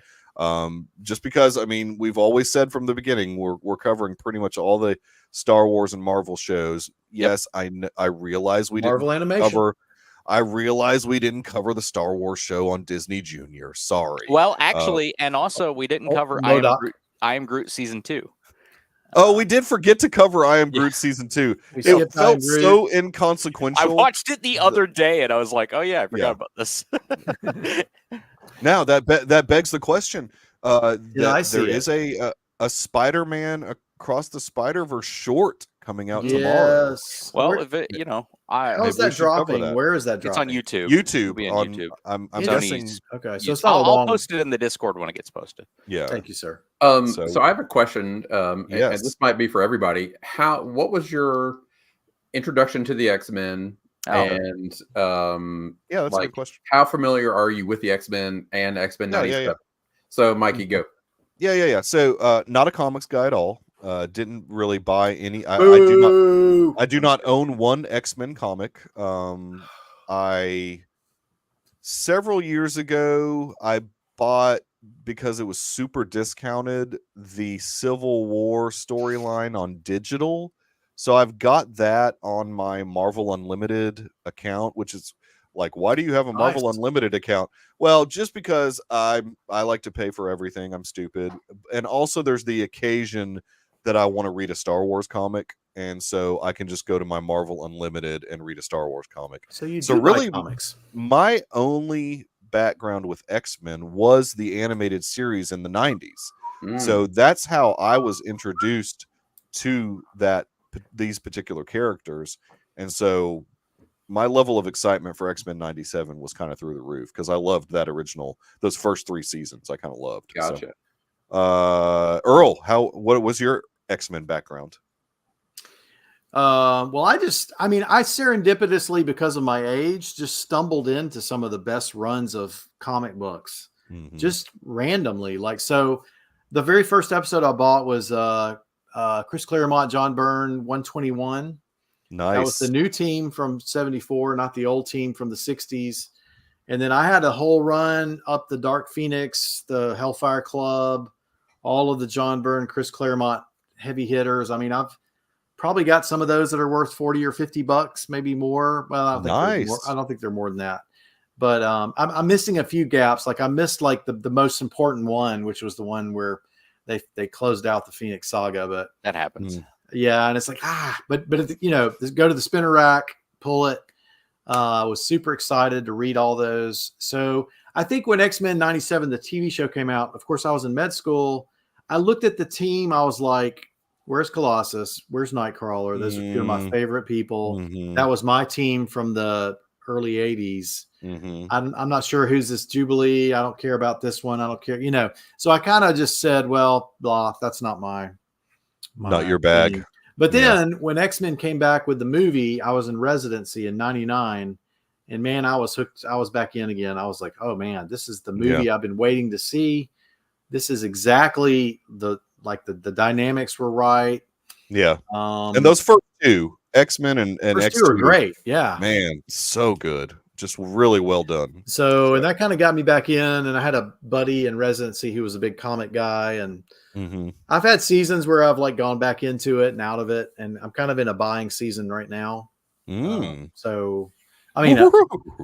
Just because, I mean, we've always said from the beginning we're covering pretty much all the Star Wars and Marvel shows. Yes, I realize we Marvel didn't animation. cover. I realize we didn't cover the Star Wars show on Disney Junior. Sorry. Well, actually, and also we didn't cover I Am Groot season 2. Oh, we did forget to cover I Am Groot season 2. It felt so inconsequential. I watched it the other day and I was like, oh yeah, I forgot about this. Now that begs the question. I see there is a a Spider-Man Across the Spider-Verse short coming out tomorrow. Yes. Well, if it, how's that dropping? Where is that It's on dropping? YouTube. YouTube. It'll be on YouTube. I'm Sony's- guessing. Okay, so it's not I'll post it in the Discord when it gets posted. Yeah. Thank you, sir. So I have a question, and Yes. this might be for everybody. What was your introduction to the X-Men? And yeah, that's a good question. How familiar are you with the X-Men and X-Men 97? Yeah. So, Mikey, go. Yeah. So, not a comics guy at all. Didn't really buy any. I do not own one X-Men comic. Several years ago, I bought, because it was super discounted, the Civil War storyline on digital. So I've got that on my Marvel Unlimited account, which is like, why do you have a Marvel Unlimited account? Well, just because I like to pay for everything. I'm stupid. And also there's the occasion that I want to read a Star Wars comic, and so I can just go to my Marvel Unlimited and read a Star Wars comic. So you do really like comics. My only background with X-Men was the animated series in the 90s. So that's how I was introduced to these particular characters. And so my level of excitement for X-Men 97 was kind of through the roof, because I loved those first 3 seasons. I kind of loved. Gotcha. So, Earl, what was your X-Men background? Well, I serendipitously, because of my age, just stumbled into some of the best runs of comic books, just randomly. So the very first episode I bought was Chris Claremont, John Byrne, 121. Nice. That was the new team from 74, not the old team from the 60s. And then I had a whole run up the Dark Phoenix, the Hellfire Club, all of the John Byrne, Chris Claremont heavy hitters. I mean, I've probably got some of those that are worth $40 or $50, maybe more. Well, I don't think they're more than that. But I'm missing a few gaps. Like I missed the most important one, which was the one where they closed out the Phoenix Saga. But that happens. Yeah, and it's like but go to the spinner rack, pull it. I was super excited to read all those. So I think when X-Men 97, the TV show, came out, of course I was in med school. I looked at the team. I was like, where's Colossus? Where's Nightcrawler? Those are two of my favorite people. That was my team from the early 80s. I'm not sure who's this Jubilee. I don't care about this one. I don't care. So I kind of just said, well, blah, that's not not your bag. Team. But then when X-Men came back with the movie, I was in residency in 99, and man, I was hooked. I was back in again. I was like, oh man, this is the movie I've been waiting to see. This is exactly the dynamics were right. Yeah. And those first 2, X-Men and X2, were great. Yeah. Man, so good. Just really well done. So, and that kind of got me back in, and I had a buddy in residency who was a big comic guy, and I've had seasons where I've gone back into it and out of it, and I'm kind of in a buying season right now. So, I mean,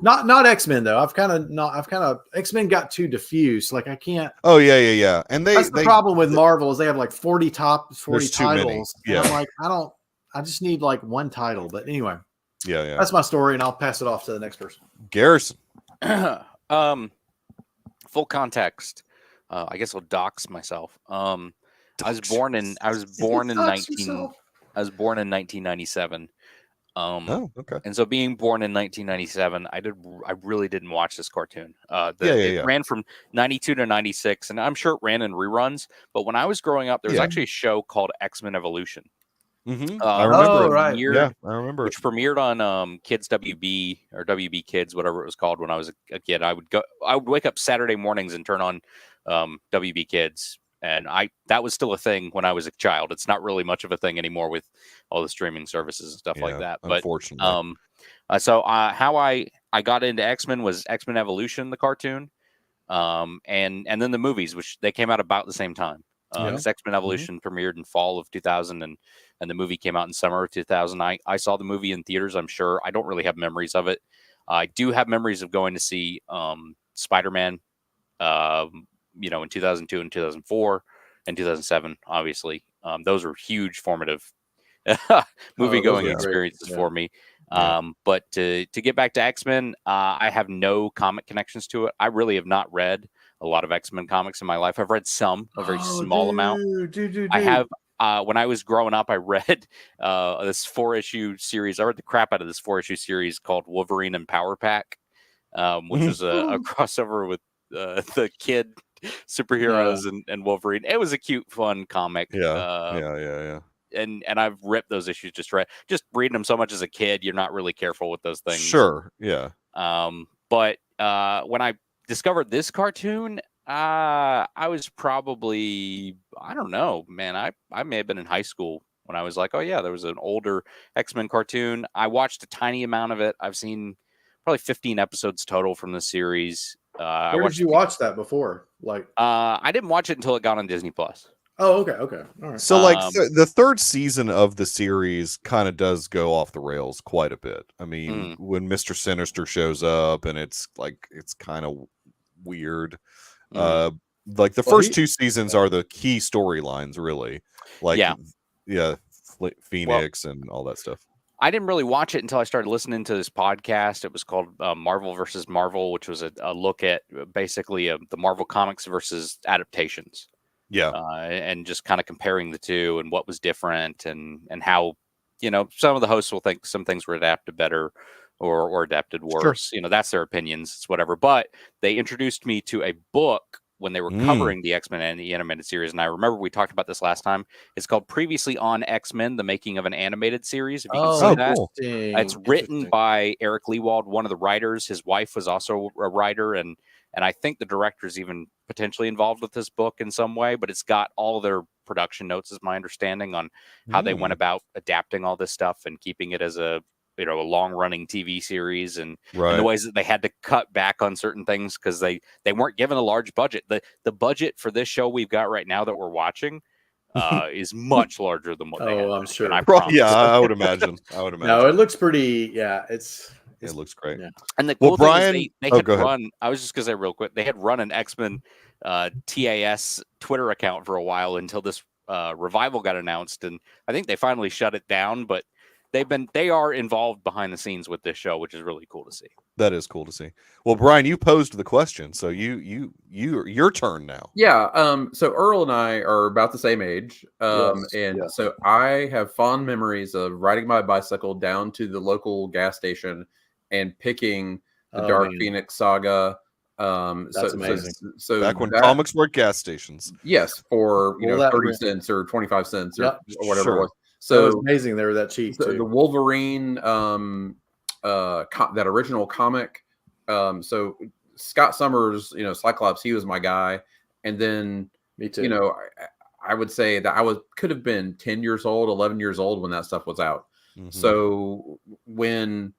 not X-Men though. I've kind of X-Men got too diffuse. I can't. Oh yeah. And that's the problem with Marvel is they have 40 titles. Yeah. And I'm I just need one title. But anyway. Yeah. That's my story, and I'll pass it off to the next person. Garrison. Full context. I guess I'll dox myself. I was born in 1997. Okay. And so being born in 1997, I really didn't watch this cartoon. It ran from 92 to 96, and I'm sure it ran in reruns. But when I was growing up, there was actually a show called X-Men Evolution. I remember. Right. Yeah, I remember. Which premiered on Kids WB or WB Kids, whatever it was called when I was a kid. I would wake up Saturday mornings and turn on WB Kids, and that was still a thing when I was a child. It's not really much of a thing anymore with all the streaming services and stuff like that. But unfortunately, so how I got into X-Men was X-Men Evolution, the cartoon, and then the movies, which they came out about the same time. X-Men Evolution premiered in fall of 2000, and the movie came out in summer of 2000. I saw the movie in theaters. I'm sure I don't really have memories of it. I do have memories of going to see Spider-Man, in 2002 and 2004 and 2007. Obviously, those were huge formative movie-going experiences for me. But to get back to X-Men, I have no comic connections to it. I really have not read a lot of X-Men comics in my life. I've read some, a very small amount. I have. When I was growing up, I read this 4-issue series. I read the crap out of this 4-issue series called Wolverine and Power Pack, which was a crossover with the kid superheroes and Wolverine. It was a cute, fun comic. Yeah. And I've ripped those issues just reading them so much as a kid. You're not really careful with those things. Sure. Yeah. But when I discovered this cartoon, I was probably, I don't know, man. I may have been in high school when I was like, oh yeah, there was an older X-Men cartoon. I watched a tiny amount of it. I've seen probably 15 episodes total from the series. Where did you watch that before? Like, I didn't watch it until it got on Disney Plus. Oh, okay, all right. So, like, the third season of the series kind of does go off the rails quite a bit. I mean, when Mr. Sinister shows up, and it's kind of weird. Like the first two seasons are the key storylines, really. Like, Phoenix and all that stuff. I didn't really watch it until I started listening to this podcast. It was called Marvel versus Marvel, which was a look at basically the Marvel comics versus adaptations. Yeah. And just kind of comparing the two and what was different and how, some of the hosts will think some things were adapted better or adapted worse. Sure. That's their opinions. It's whatever. But they introduced me to a book when they were covering the X-Men and the animated series. And I remember we talked about this last time. It's called Previously on X-Men, the Making of an Animated Series. If you can see that. Cool. It's written by Eric Lewald, one of the writers. His wife was also a writer, and I think the director's even potentially involved with this book in some way, but it's got all of their production notes, is my understanding, on how they went about adapting all this stuff and keeping it as a long-running TV series, and the ways that they had to cut back on certain things because they weren't given a large budget. The budget for this show we've got right now that we're watching is much larger than what they had. I'm sure. I would imagine. No, it looks pretty. Yeah, it looks great. Yeah. And the cool thing is they had run. I was just going to say real quick. They had run an X-Men TAS Twitter account for a while until this revival got announced, and I think they finally shut it down. But they are involved behind the scenes with this show, which is really cool to see. That is cool to see. Well, Brian, you posed the question, so your turn now. Yeah. So Earl and I are about the same age, so I have fond memories of riding my bicycle down to the local gas station and picking the Dark Phoenix saga. That's amazing. So back when comics were at gas stations. Yes, for 30 cents or 25 cents or whatever it was. So it was amazing they were that cheap. So the Wolverine, that original comic. So Scott Summers, Cyclops, he was my guy. And then me too. I would say that could have been 10 years old, 11 years old when that stuff was out. Mm-hmm. So when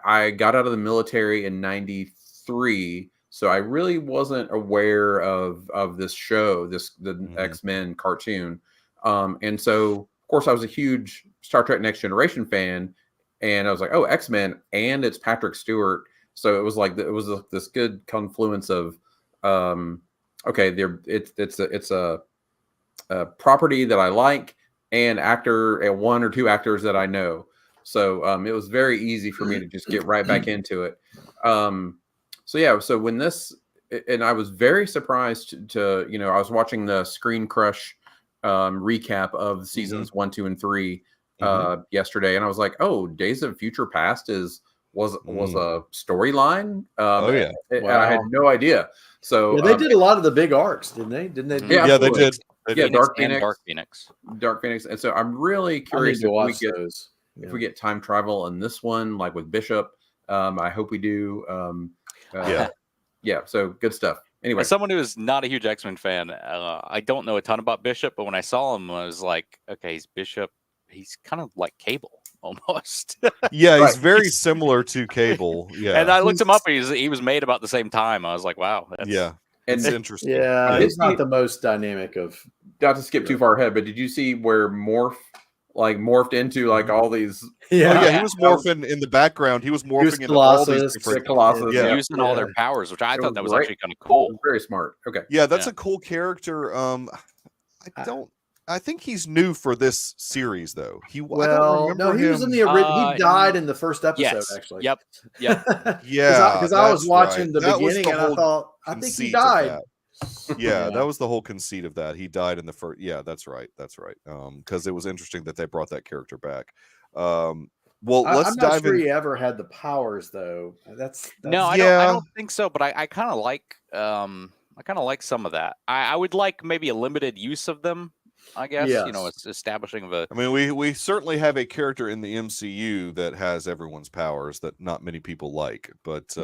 I got out of the military in 93, so I really wasn't aware of this show, the X-Men cartoon. And so of course I was a huge Star Trek Next Generation fan, and I was like, oh, X-Men, and it's Patrick Stewart. So it was like this good confluence of it's a property that I like, and one or two actors that I know. So it was very easy for me to just get right back into it. So when this, and I was very surprised to I was watching the Screen Crush recap of seasons 1, 2, and 3 yesterday, and I was like, oh, Days of Future Past was a storyline. And I had no idea. So they did a lot of the big arcs, didn't they? They did. Dark Phoenix. And so I'm really curious if we get time travel in this one, like with Bishop. I hope we do. So good stuff. Anyway, as someone who is not a huge X-Men fan, I don't know a ton about Bishop, but when I saw him, I was like, okay, he's Bishop. He's kind of like Cable almost. He's very similar to Cable. Yeah, and I looked him up. He was made about the same time. I was like, wow. It's interesting. Yeah, it's not the most dynamic of. Not to skip too far ahead, but did you see where morphed into like all these? He was morphing in the background. He was morphing into all these different Colossus, using all their powers, which I thought that was actually kind of cool. Very smart. Okay, that's a cool character. I don't I think he's new for this series, though. I don't Well, remember no, he was in him. the original. He died in the first episode, Yes. actually. Yep. Yeah, because I was that's watching right. the That was beginning the and I whole thought, I think he conceit of died. that. Yeah, that was the whole conceit of that. He died in the first. Yeah, that's right. That's right. Because it was interesting that they brought that character back. Well, let's I'm not dive sure in. he ever had the powers, though. That's No, I don't think so. But I kind of like some of that. I would like maybe a limited use of them. I guess it's establishing of a. I mean, we certainly have a character in the MCU that has everyone's powers that not many people like, but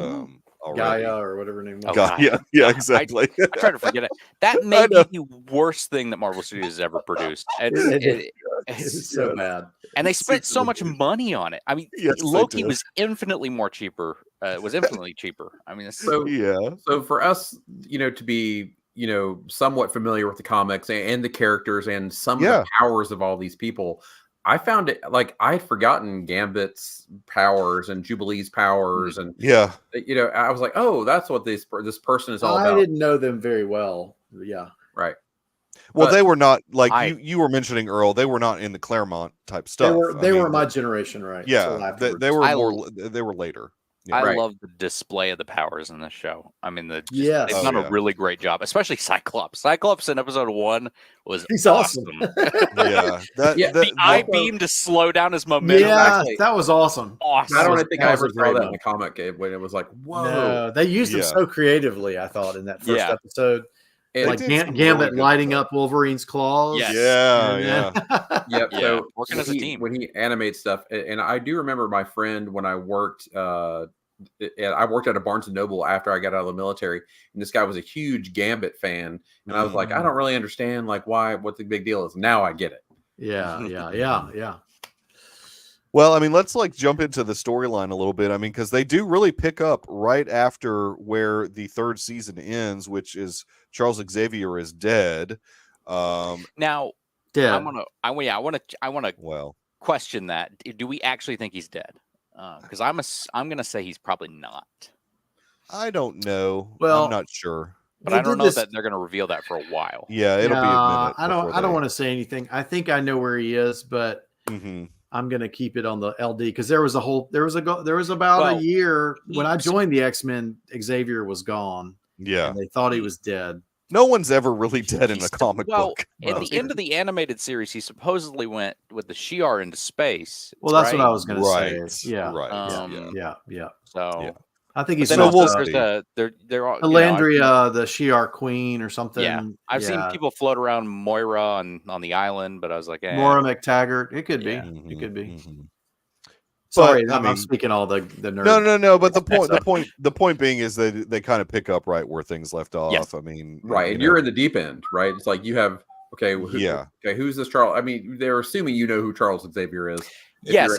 already. Gaia or whatever her name was. Oh, Gaia. Yeah, exactly. I try to forget it. That may be the worst thing that Marvel Studios has ever produced. It's so bad. And they spent so much money on it. I mean, Loki was infinitely cheaper. I mean, So for us, to be somewhat familiar with the comics and the characters and some of the powers of all these people, I found it like I'd forgotten Gambit's powers and Jubilee's powers, and I was like, oh, that's what this person is all about. I didn't know them very well. Yeah, right. Well, they were not like you were mentioning, Earl. They were not in the Claremont type stuff. They were my generation, right? Yeah, they were they were later. Yeah. I love the display of the powers in this show. I mean, they've done a really great job, especially Cyclops. Cyclops in episode 1 was awesome. The eye beam to slow down his momentum. Yeah, that was awesome. I don't think I ever saw that in the comic when it was like, whoa. No, they used it so creatively, I thought, in that first episode. Like Gambit lighting up Wolverine's claws. Yes. Yep. So working as a team when he animates stuff, and I do remember my friend when I worked. I worked at a Barnes and Noble after I got out of the military, and this guy was a huge Gambit fan, and I was like, I don't really understand what the big deal is. Now I get it. Yeah. Well, I mean, let's jump into the storyline a little bit. I mean, because they do really pick up right after where the third season ends, which is Charles Xavier is dead. Now, dead. I want to question that. Do we actually think he's dead? Because I'm gonna say he's probably not. I don't know. Well, I'm not sure. But I don't know that they're going to reveal that for a while. Yeah, it'll be a minute. I don't want to say anything. I think I know where he is, but I'm going to keep it on the LD because there was about a year when I joined the X-Men. Xavier was gone. Yeah, and they thought he was dead. No one's ever really dead in a comic book. At the end of the animated series, he supposedly went with the Shi'ar into space. Well, that's what I was going to say. Yeah, right. Yeah. So I think he's there's Elandria, the Shi'ar Queen or something. Yeah, I've seen people float around Moira on the island, but I was like, Moira McTaggart. It could be. It could be. Sorry, I'm speaking all the nerds. No. But the point being is that they kind of pick up right where things left off. Yes. I mean, right, and you're in the deep end, right? It's like you have who's this Charles? I mean, they're assuming you know who Charles Xavier is. Yes,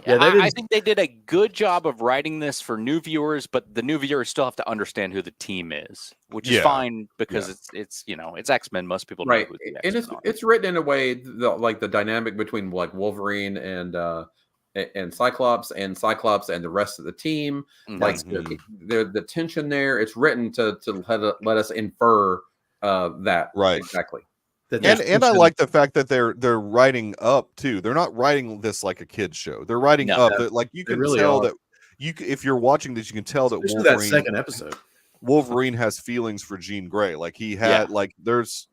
I think they did a good job of writing this for new viewers, but the new viewers still have to understand who the team is, which is fine because it's X-Men. Most people know who the X-Men are. It's written in a way the dynamic between Wolverine and Cyclops and the rest of the team, the tension there. It's written to let us infer that exactly. And I like the fact that they're writing up too. They're not writing this like a kid's show. They're writing up that you can tell that if you're watching this, you can tell that Wolverine, that second episode, Wolverine has feelings for Jean Grey. Like he had there's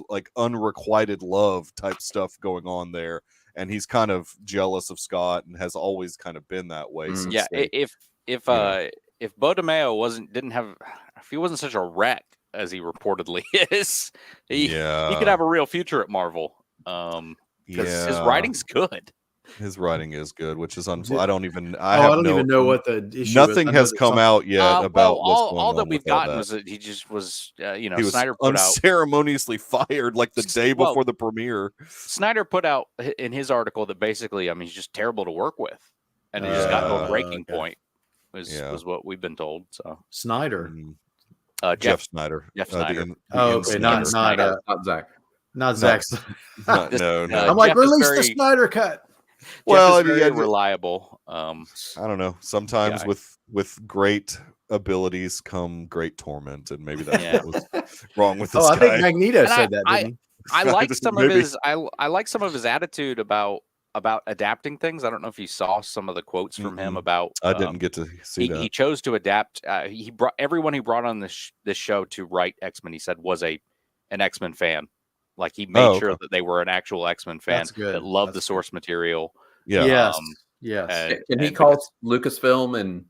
like unrequited love type stuff going on there, and he's kind of jealous of Scott and has always kind of been that way. If Bo DeMeo if he wasn't such a wreck as he reportedly is, he could have a real future at Marvel. Because his writing's good. His writing is good, which is I don't even know what the issue nothing has come out yet about all that we've gotten was that he just was he was Snyder put unceremoniously fired like the day before the premiere. Snyder put out in his article that basically he's just terrible to work with, and he just got to a breaking point was what we've been told. So Snyder. Jeff Snyder. Jeff Snyder. Not Zach. Not Zach. No. I'm like, release the Snyder cut. Well, Jeff is very reliable. I don't know. Sometimes with great abilities come great torment, and maybe that's what was wrong with this guy. I think Magneto said that, didn't he? I like some of his. I like some of his attitude about adapting things. I don't know if you saw some of the quotes from him about. I didn't get to see that. He chose to adapt. He brought everyone he brought on this show to write X-Men. He said was an X-Men fan. Like he made sure that they were an actual X-Men fan that loved the source material. Yeah. Yes. Can he call Lucasfilm and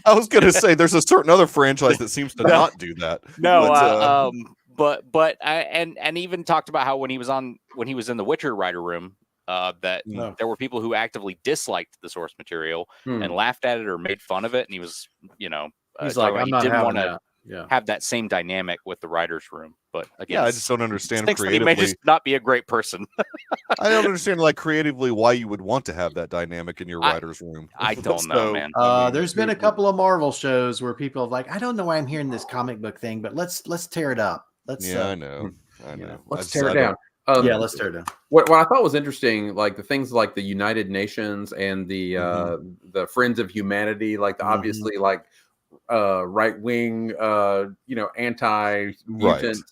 I was going to say there's a certain other franchise that seems to not do that. No, but I even talked about how when he was in the Witcher writer room, that there were people who actively disliked the source material and laughed at it or made fun of it, and he was, he's like, I'm not having that. Have that same dynamic with the writers' room. But again, I just don't understand creatively. He may just not be a great person. I don't understand, like, creatively why you would want to have that dynamic in your writers' room. I don't know, man. There's been a couple of Marvel shows where people have like, I don't know why I'm hearing this comic book thing, but let's tear it up. I know. Let's tear it down. Let's tear it down. What I thought was interesting, like the things like the United Nations and the Friends of Humanity, like the obviously like right wing, anti mutant.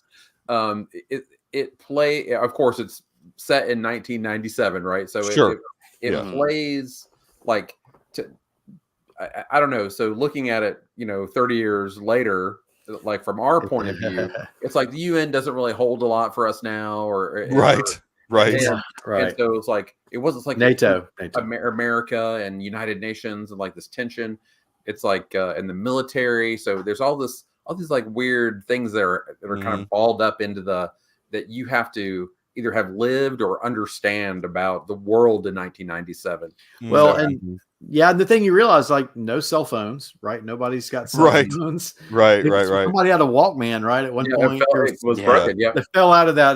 It play. Of course, it's set in 1997, right? So it plays like I don't know. So looking at it, 30 years later. Like from our point of view, it's like the UN doesn't really hold a lot for us now, right. And so it's like it wasn't like NATO. America and United Nations and like this tension. It's like in the military. So there's all these like weird things that are kind of balled up into that you have to either have lived or understand about the world in 1997. Well, and the thing you realize, like, no cell phones, right? Nobody's got cell phones. Right. Somebody had a Walkman, right? At one point, it was broken. Yeah, it fell out of that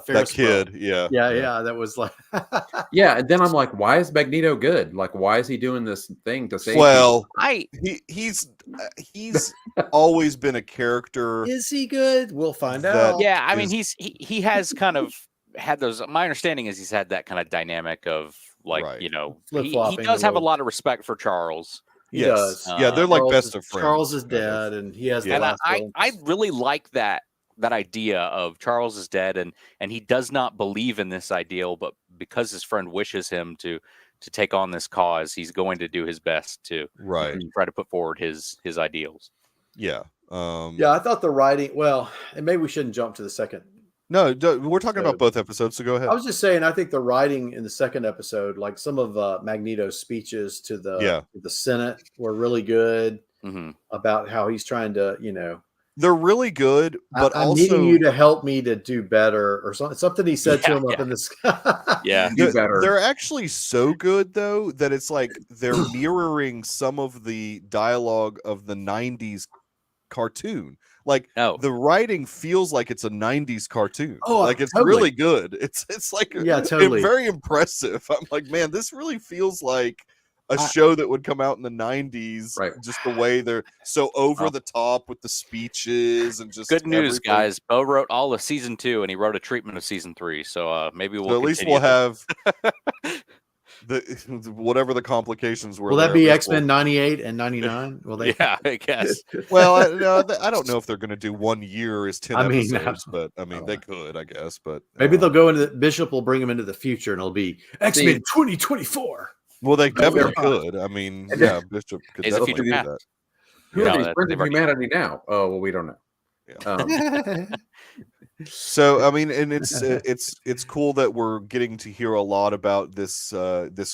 Ferris that kid. Wheel. Yeah. That was like, And then I'm like, why is Magneto good? Like, why is he doing this thing to save? Well, he's always been a character. Is he good? We'll find out. Yeah, I mean, he has kind of had those. My understanding is he's had that kind of dynamic of. Like, he does have a lot of respect for Charles. He does. They're like best of friends. Charles is dead, and he has. And I really like that idea of Charles is dead, and he does not believe in this ideal, but because his friend wishes him to take on this cause, he's going to do his best to try to put forward his ideals. Yeah. I thought the writing. Well, and maybe we shouldn't jump to the second. No, we're talking about both episodes, so go ahead. I was just saying, I think the writing in the second episode, like some of Magneto's speeches to the Senate, were really good about how he's trying to, they're really good, but I'm also needing you to help me to do better, or something he said to him up in the sky. Do better. They're actually so good though that it's like they're mirroring some of the dialogue of the 90s cartoon. Like the writing feels like it's a 90s cartoon. Like it's really good. It's like totally very impressive. I'm like, man, this really feels like a show that would come out in the 90s. Right. Just the way they're so over the top with the speeches and just good news, guys. Bo wrote all of season 2 and he wrote a treatment of season 3. So maybe we'll at least we'll have whatever the complications were. Will that be X-Men 98 and 99? Will they? Yeah, I guess. Well, I don't know if they're going to do 1 year as 10 episodes, but I mean, they could, I guess. But maybe they'll go into Bishop will bring them into the future, and it'll be X-Men 2024. Well, they definitely could. I mean, Bishop could definitely do that. Who are these Friends of Humanity now? Oh, well, we don't know. Yeah. So I mean, and it's cool that we're getting to hear a lot about this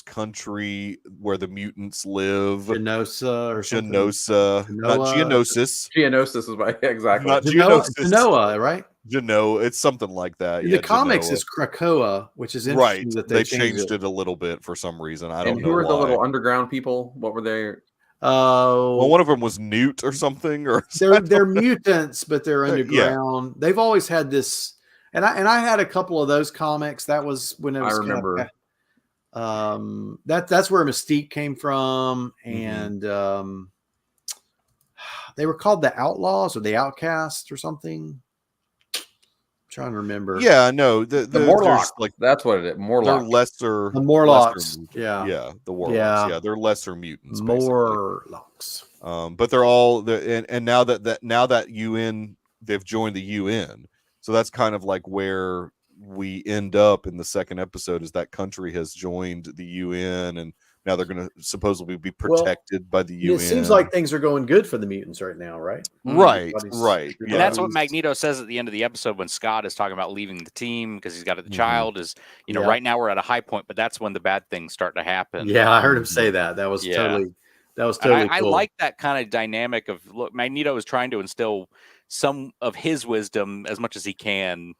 country where the mutants live. Geonosa or something. Not Geonosis. Geonosis is right, exactly. Not Geonosis. Genoa, right? It's something like that. In the comics is Krakoa, which is interesting that they changed it a little bit for some reason. I don't know. And who are the little underground people? What were they? Well, one of them was Newt or something, or they're mutants, but they're underground. They've always had this, and I had a couple of those comics. That was when it was. I remember. That's where Mystique came from, and they were called the Outlaws or the Outcasts or something. I'm trying to remember. Yeah, no, the Morlocks, like that's what it is. Morlocks. They're lesser. The Morlocks. Yeah, the Warlocks. Yeah, they're lesser mutants. Morlocks. But they're all and now that UN, they've joined the UN. So that's kind of like where we end up in the second episode, is that country has joined the UN, and now they're going to supposedly be protected by the UN. It seems like things are going good for the mutants right now, right? Right. And that's what Magneto says at the end of the episode when Scott is talking about leaving the team because he's got the child. Is right now we're at a high point, but that's when the bad things start to happen. Yeah, I heard him say that. That was totally cool. I like that kind of dynamic of look. Magneto is trying to instill some of his wisdom as much as he can.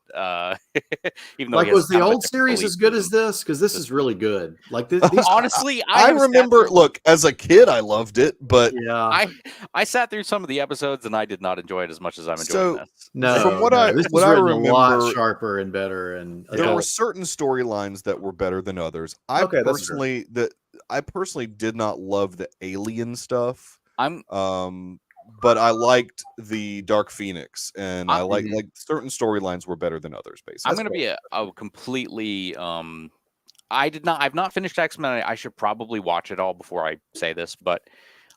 Even though like, was the old series as good as this? Because this is really good. Like these, honestly, I remember. Look, as a kid, I loved it, but I sat through some of the episodes and I did not enjoy it as much as I'm enjoying this. No, from what I remember, a lot sharper and better. And there were certain storylines that were better than others. I personally did not love the alien stuff. But I liked the Dark Phoenix, and I like certain storylines were better than others. Basically, I'm going to be a completely. I've not finished X-Men. I should probably watch it all before I say this, but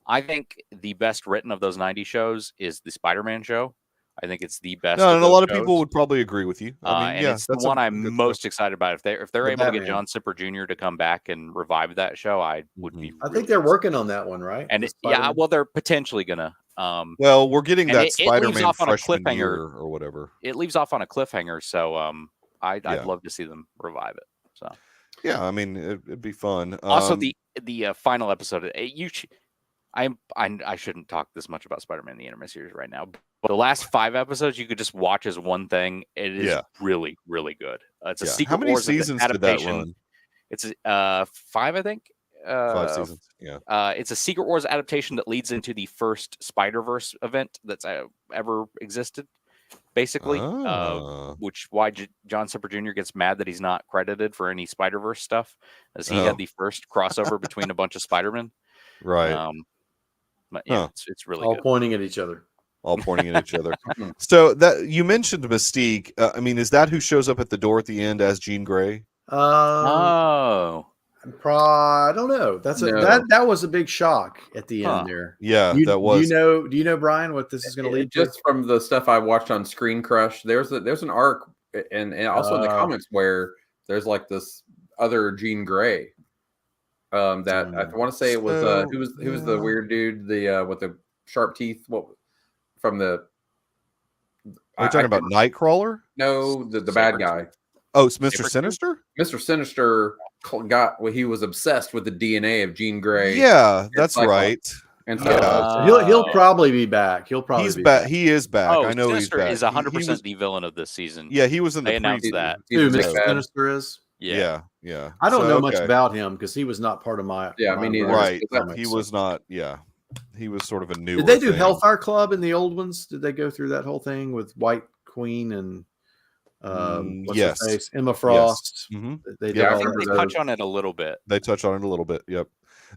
I think the best written of those 90 shows is the Spider-Man show. I think it's the best. No, and a lot of people would probably agree with you. I mean, it's the one I'm most excited about. If they're able to get John Zipper Jr. to come back and revive that show, I would be. I think they're working on that one, right? And they're potentially gonna. Well, we're getting that Spider-Man freshman year or whatever. It leaves off on a cliffhanger, so I'd love to see them revive it. So yeah, I mean, it'd be fun. Also, the final episode. I shouldn't talk this much about Spider-Man the Animated Series right now, but the last 5 episodes you could just watch as one thing. It is really, really good. It's a Secret How many Wars seasons adaptation. Did that run? It's 5, I think. 5 seasons. Yeah. It's a Secret Wars adaptation that leads into the first Spider-Verse event that's ever existed. Basically, why John Zipper Jr. gets mad that he's not credited for any Spider-Verse stuff, as he had the first crossover between a bunch of Spider-Men. Right. But yeah, it's really all good. pointing at each other. All pointing at each other. So that you mentioned Mystique. I mean, is that who shows up at the door at the end as Jean Grey? Oh. I don't know. That was a big shock at the end there. Yeah, that was. Do you know, Brian, what this is going to lead to? Just from the stuff I watched on Screen Crush, there's an arc, and also in the comics where there's like this other Jean Grey. That I want to say it was who was the weird dude, the with the sharp teeth? What from the? Are you talking about Nightcrawler? No, the bad guy. Oh, it's Mr. Sinister? Mr. Sinister he was obsessed with the DNA of Jean Grey. Yeah, that's right. And so he'll probably be back. He's back. He is back. I know Sinister he's back. Is 100% the villain of this season. Yeah, he was in the They announced that. Who Mr. Sinister is? Yeah. I don't know much about him because he was not part of my. Me neither. Right. He was not. Yeah. He was sort of a new. Did they do Hellfire Club in the old ones? Did they go through that whole thing with White Queen and yes, Emma Frost? Yes. Mm-hmm. They touch on it a little bit. They touch on it a little bit. Yep.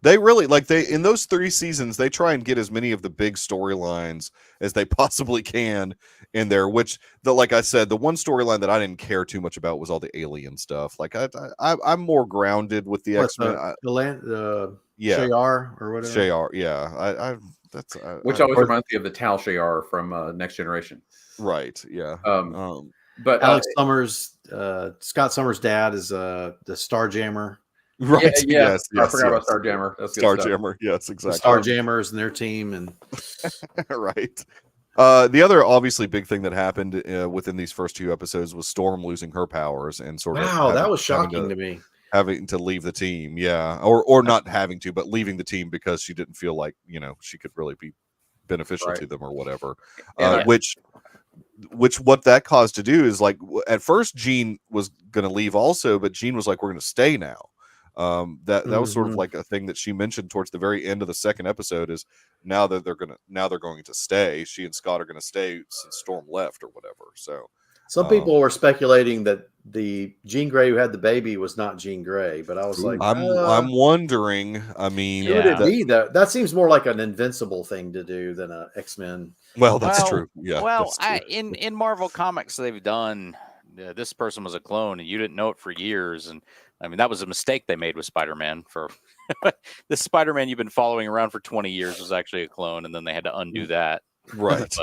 They really in those 3 seasons, they try and get as many of the big storylines as they possibly can in there, which like I said, the one storyline that I didn't care too much about was all the alien stuff. Like I'm more grounded with the X-Men. Shayar or whatever. Shayar, yeah. Which always reminds me of the Tal Shayar from Next Generation. Right, yeah. But Alex Summers, Scott Summers' dad is the Starjammer. Right. Yeah. I forgot about Starjammer. That's Starjammer. Yes, exactly. The Starjammers and their team, and right. The other obviously big thing that happened within these first 2 episodes was Storm losing her powers and sort of. Wow, that was shocking to me. Having to leave the team, yeah, or not having to, but leaving the team because she didn't feel like she could really be beneficial to them or whatever. Which what that caused to do is like at first Jean was going to leave also, but Jean was like, "We're going to stay now." That was sort of like a thing that she mentioned towards the very end of the second episode is now they're going to stay. She and Scott are going to stay since Storm left or whatever. So some people were speculating that the Jean Grey who had the baby was not Jean Grey, but I was like, I'm wondering. I mean, who would it be though? That seems more like an Invincible thing to do than a X-Men. Well, that's true. Yeah. Well, in Marvel Comics, they've done this person was a clone, and you didn't know it for years, and I mean that was a mistake they made with Spider-Man. For this Spider-Man you've been following around for 20 years was actually a clone, and then they had to undo that. Right.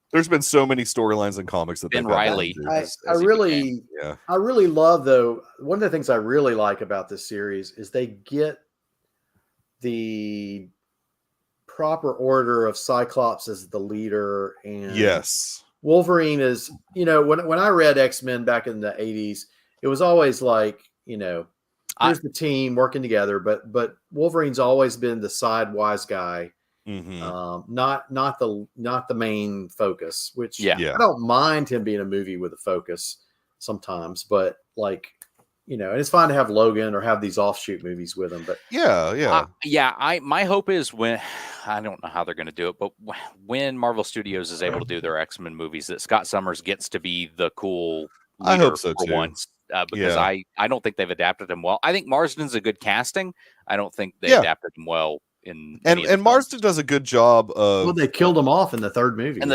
But There's been so many storylines in comics that Ben they've had to Reilly. do. I really, Yeah. I really love though. One of the things I really like about this series is they get the proper order of Cyclops as the leader, and Yes, Wolverine is. When I read X-Men back in the 80s, it was always like here's the team working together, but Wolverine's always been the sidewise guy. Not the main focus, which I don't mind him being a movie with a focus sometimes, but and it's fine to have Logan or have these offshoot movies with him, but my hope is when I don't know how they're going to do it, but when Marvel Studios is able to do their X-Men movies, that Scott Summers gets to be the cool leader I hope so for too. once. Because I don't think they've adapted him well. I think Marsden's a good casting. I don't think they adapted him well in and Marsden does a good job of. Well, they killed him off in the third movie. And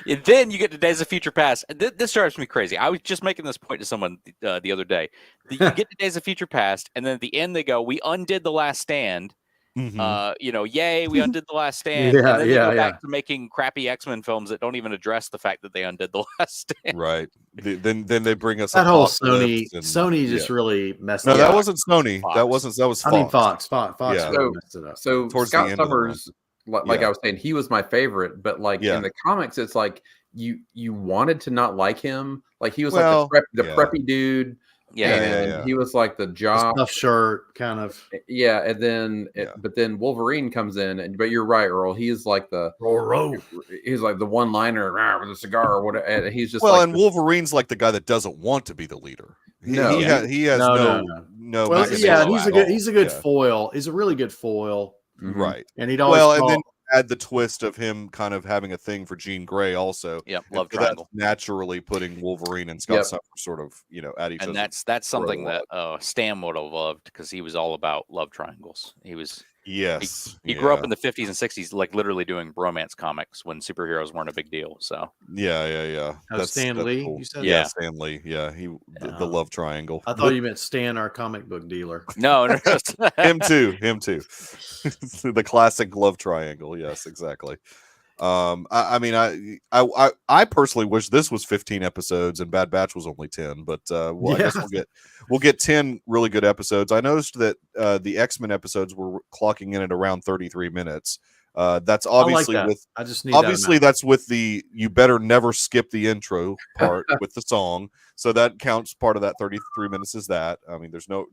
and then you get to Days of Future Past. This drives me crazy. I was just making this point to someone the other day. You get to Days of Future Past, and then at the end they go, "We undid the Last Stand." Yay, we undid the Last Stand. And then they go back to making crappy X-Men films that don't even address the fact that they undid the Last Stand. Right. Then they bring us that whole Sony just really messed up. No, that wasn't Sony. Fox. That was Fox. I mean Fox Yeah. really messed it up. So Towards Scott the end of the Summers, like I was saying, he was my favorite, but in the comics, it's like you wanted to not like him. Like he was the preppy dude. Yeah. He was like the jock, stuff shirt kind of. Yeah, and then but then Wolverine comes in, but you're right, Earl. He's like he's like the one-liner with a cigar or whatever. And he's just and Wolverine's like the guy that doesn't want to be the leader. He has no. Well, he's a good foil. He's a really good foil, right? And he'd always and then add the twist of him kind of having a thing for Jean Grey also. Love triangle. That's naturally putting Wolverine and Scott Summers sort of, at each other. And that's something that Stan would have loved because he was all about love triangles. He was he grew up in the 50s and 60s, like literally doing bromance comics when superheroes weren't a big deal. So That's Stan Lee. Cool. You said Stan Lee. Yeah, the love triangle. I thought you meant Stan, our comic book dealer. No. him too. The classic love triangle. Yes, exactly. I personally wish this was 15 episodes and Bad Batch was only 10, but I guess we'll get 10 really good episodes. I noticed that the X-Men episodes were clocking in at around 33 minutes. That's obviously that's with the you better never skip the intro part with the song. So that counts part of that 33 minutes is that. I mean, there's no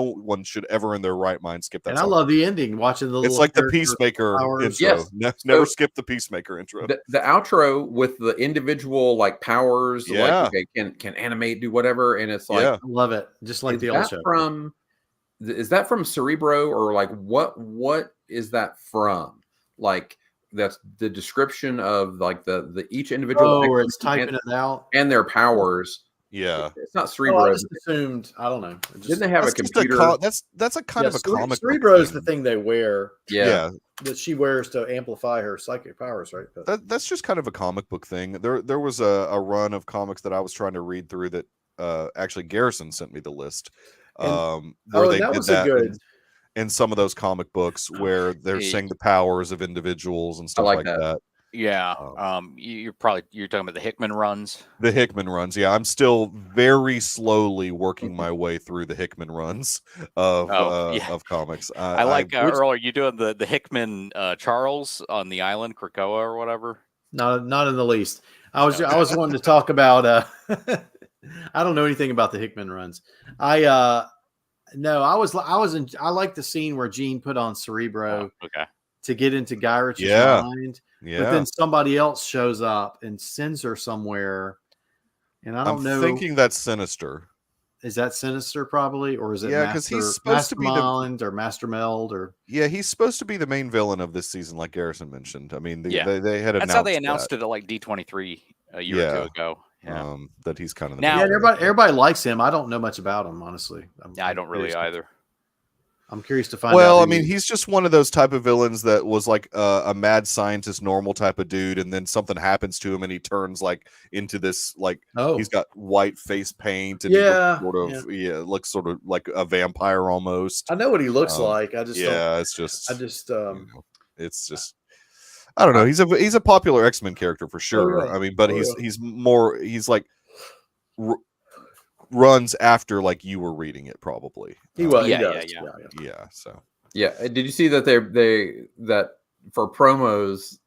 one should ever in their right mind skip that. And song. I love the ending, watching the. It's like the Peacemaker intro. Yes. Never skip the Peacemaker intro. The outro with the individual powers, can animate, do whatever, and it's like I love it, just like the old show. Is that from Cerebro or what is that from? Like that's the description of the each individual where it's typing it out and their powers. Yeah, it's not Cerebro. I just assumed. I don't know. Didn't they have a computer? That's a kind of a comic. Cerebro is the thing they wear. Yeah, that she wears to amplify her psychic powers, right? That's just kind of a comic book thing. There was a run of comics that I was trying to read through that actually Garrison sent me the list. Where they did that in some of those comic books where they're saying the powers of individuals and stuff like that. Yeah. You're talking about the Hickman runs. The Hickman runs. Yeah, I'm still very slowly working my way through the Hickman runs of comics. I like Earl. Are you doing the Hickman Charles on the island, Krakoa or whatever? Not in the least. I was wanting to talk about. I don't know anything about the Hickman runs. I like the scene where Jean put on Cerebro to get into Guy Ritchie's mind. Yeah. But then somebody else shows up and sends her somewhere. And I'm thinking that's Sinister. Is that Sinister probably? Or is it because he's supposed to be or Master Meld or he's supposed to be the main villain of this season, like Garrison mentioned. I mean, they had that's how they announced it at D23 a year or two ago. Yeah. That he's kind of everybody likes him. I don't know much about him, honestly. I don't really either. I'm curious to find out. Well, I mean, he's just one of those type of villains that was like a mad scientist, normal type of dude, and then something happens to him, and he turns into this he's got white face paint, and looks sort of like a vampire almost. I know what he looks like. I just it's just I don't know. He's a popular X-Men character for sure. yeah. I mean, but he's like runs after like you were reading it probably. He does. Yeah. So yeah. Did you see that that for promos,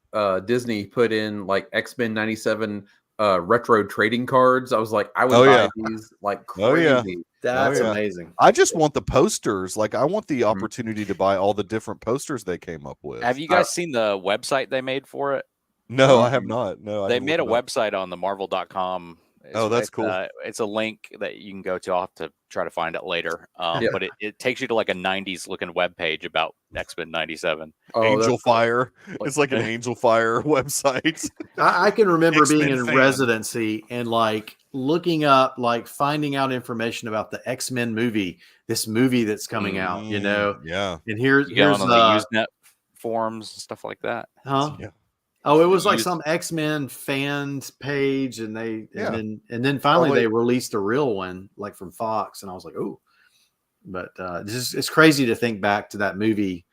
Disney put in like X-Men 97 retro trading cards? I was like, I would buy these like crazy. That's amazing. I just want the posters. Like I want the opportunity to buy all the different posters they came up with. Have you guys seen the website they made for it? No, I have not. No, they made a website on the Marvel.com. That's cool. It's a link that you can go to. I'll have to try to find it later. But it takes you to like a 90s looking web page about X-Men 97. Angel Fire. It's like an Angel Fire website. I can remember being in fan. residency and like looking up, like finding out information about the X-Men movie, this movie that's coming out, you know? Yeah. And here's on the Usenet forums and stuff like that. Huh? Yeah. Oh, it was like some X-Men fans page, and then finally they released a real one, like from Fox, and I was like, oh. But it's crazy to think back to that movie.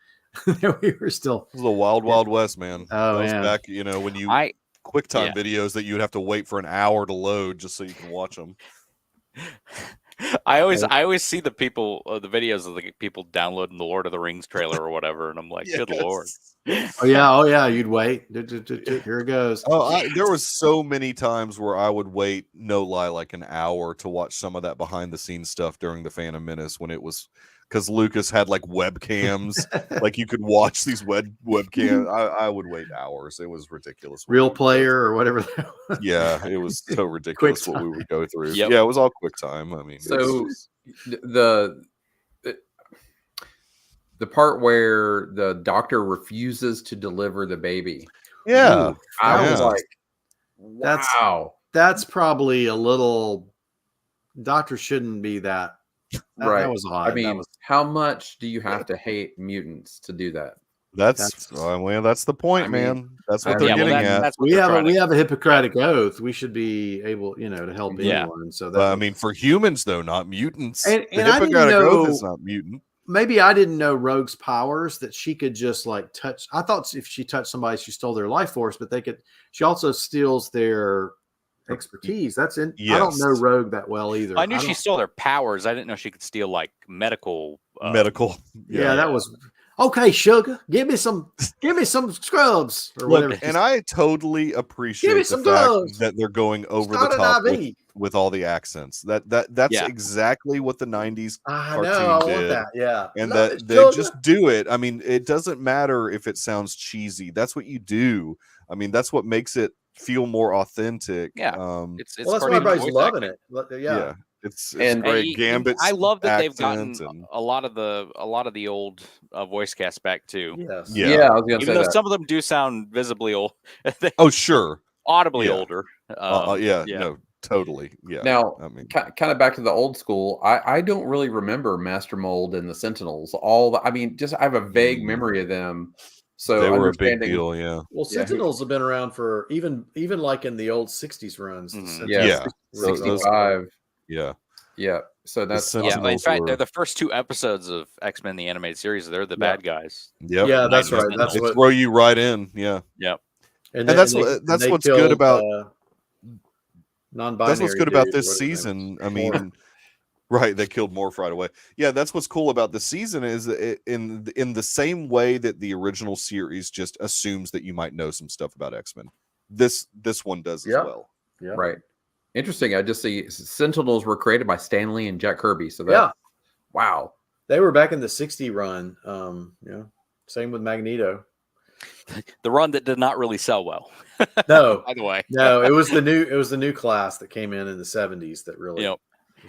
We were still the Wild West, man. Oh, that was man. back, when you QuickTime videos that you'd have to wait for an hour to load just so you can watch them. I always see the videos of the people downloading the Lord of the Rings trailer or whatever, and I'm like, good Lord. Oh yeah, you'd wait. Here it goes. There was so many times where I would wait, no lie, like an hour to watch some of that behind the scenes stuff during the Phantom Menace when it was because Lucas had like webcams, like you could watch these webcams. I would wait hours. It was ridiculous. Real Player or whatever. Yeah, it was so ridiculous what we would go through. Yep. Yeah, it was all QuickTime. I mean, so the part where the doctor refuses to deliver the baby. Yeah, I was like, wow. That's probably a little. Doctor shouldn't be that. Right. That was odd. I mean, how much do you have to hate mutants to do that? That's the point, man. That's what they're getting at. That's what we have a Hippocratic oath. We should be able, to help anyone. So I mean, for humans though, not mutants. And the I didn't Hippocratic know, oath is not mutant. Maybe I didn't know Rogue's powers that she could just like touch. I thought if she touched somebody, she stole their life force, but she also steals their expertise. That's in. Yes. I don't know Rogue that well either. I knew she stole their powers. I didn't know she could steal like medical. Yeah, that was okay. Sugar, give me some scrubs or whatever. And I totally appreciate the fact that they're going over the top with all the accents. That's exactly what the '90s cartoon did. Want that. Yeah, and they just do it. I mean, it doesn't matter if it sounds cheesy. That's what you do. I mean, that's what makes it feel more authentic. Yeah, it's that's why everybody's loving it. Yeah. It's great. Gambit. I love that they've gotten a lot of the old voice cast back too. Yes. Yeah. I was gonna Even though some of them do sound visibly old. Oh sure. Audibly older. No, totally. Yeah. Now, I mean, kind of back to the old school. I don't really remember Master Mold and the Sentinels. I have a vague memory of them. So they were a big deal, yeah. Well, Sentinels have been around for even like in the old '60s runs. Yeah, 65. Yeah. So that's in fact, they're the first 2 episodes of X-Men the animated series. They're the bad guys. Yep. Yeah, that's right. That's what throw you right in. Yeah. Yep. And that's what's good about non-binary. That's what's good about this season. I mean. Right, they killed Morph right away. Yeah, that's what's cool about the season is in the same way that the original series just assumes that you might know some stuff about X-Men. This one does as well. Yeah. Right. Interesting. I just see Sentinels were created by Stan Lee and Jack Kirby. So wow. They were back in the '60 run. Same with Magneto. The run that did not really sell well. No. By the way. No, it was the new class that came in the '70s that really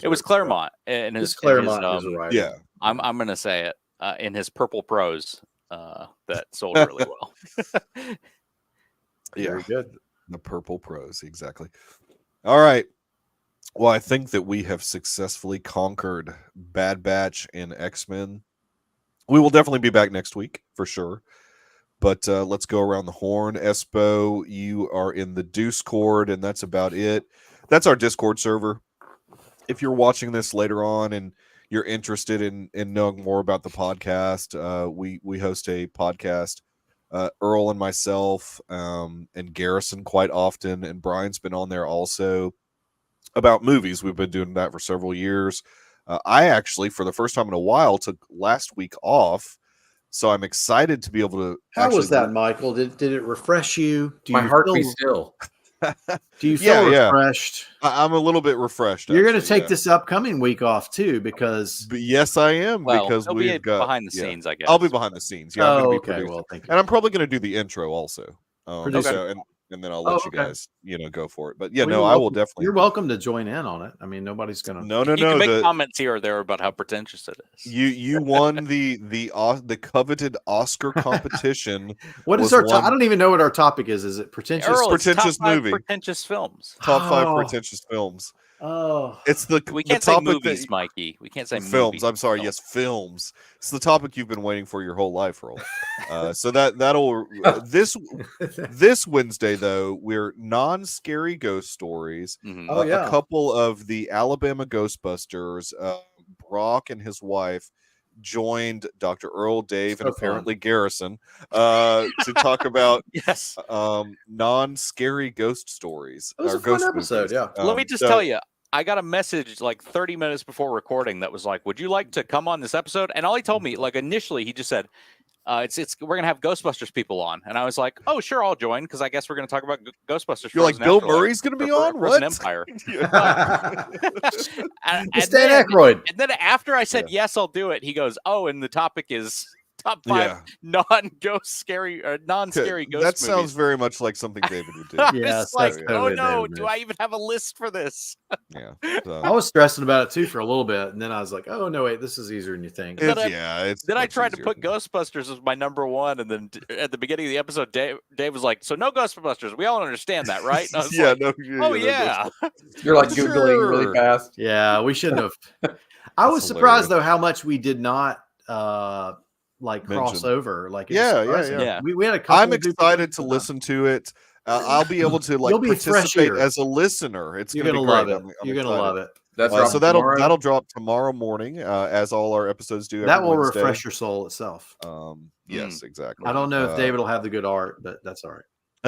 it was Claremont and his Claremont was right. Yeah, I'm gonna say it in his Purple Prose that sold really well. Very good. The Purple Prose, exactly. All right. Well, I think that we have successfully conquered Bad Batch and X-Men. We will definitely be back next week for sure. But let's go around the horn. Espo, you are in the Deucecast, and that's about it. That's our Discord server. If you're watching this later on and you're interested in knowing more about the podcast, we host a podcast Earl and myself, and Garrison quite often, and Brian's been on there also about movies. We've been doing that for several years. I actually, for the first time in a while, took last week off, so I'm excited to be able to. How was that, Michael? Did it refresh you? My heart be still. Do you feel refreshed? I'm a little bit refreshed. You're going to take this upcoming week off too, because yes, I am. Well, because we've got behind the scenes. I guess I'll be behind the scenes. Yeah, I'm going to be producing. Well, thank you. And I'm probably going to do the intro also. Okay. And then I'll let you guys, go for it. But yeah, I will definitely. You're welcome to join in on it. I mean, nobody's gonna. No. You can make comments here or there about how pretentious it is. You won the coveted Oscar competition. What is our? I don't even know what our topic is. Is it pretentious? Earl, pretentious top 5 movie. Pretentious films. Top 5 pretentious films. Oh, it's we can't say movies, Mikey. We can't say films. Movies. I'm sorry. Yes, films. It's the topic you've been waiting for your whole life, Earl. So that'll this Wednesday though, we're non-scary ghost stories. Mm-hmm. A couple of the Alabama Ghostbusters. Brock and his wife joined Dr. Earl, Dave, and apparently Garrison to talk about non-scary ghost stories. It was a fun episode, movies. Yeah. Let me just tell you, I got a message like 30 minutes before recording that was like, "Would you like to come on this episode?" And all he told me, like initially, he just said, we're gonna have Ghostbusters people on," and I was like, "Oh, sure, I'll join because I guess we're gonna talk about Ghostbusters." You're like, Bill Murray's gonna be on? What? Empire. and Stan Aykroyd. And then after I said yes, I'll do it, he goes, "Oh, and the topic is top 5 non-scary or non-scary ghost That movies." sounds very much like something David would do. Yes, like, totally no, do I even have a list for this? Yeah. I was stressing about it too for a little bit, and then I was like, "Oh no, wait, this is easier than you think." Then I tried to put Ghostbusters as my number 1, and then at the beginning of the episode, Dave was like, "So no Ghostbusters, we all understand that, right?" And I was You're like Googling really fast. Yeah, we shouldn't have. I was surprised though how much we did not crossover. Like, We had a couple. I'm excited to listen to it. I'll be able to participate as a listener. You're gonna love it. You're gonna love it. That's so that'll drop tomorrow morning, as all our episodes do. That will refresh your soul itself. Yes, exactly. I don't know if David will have the good art, but that's all right.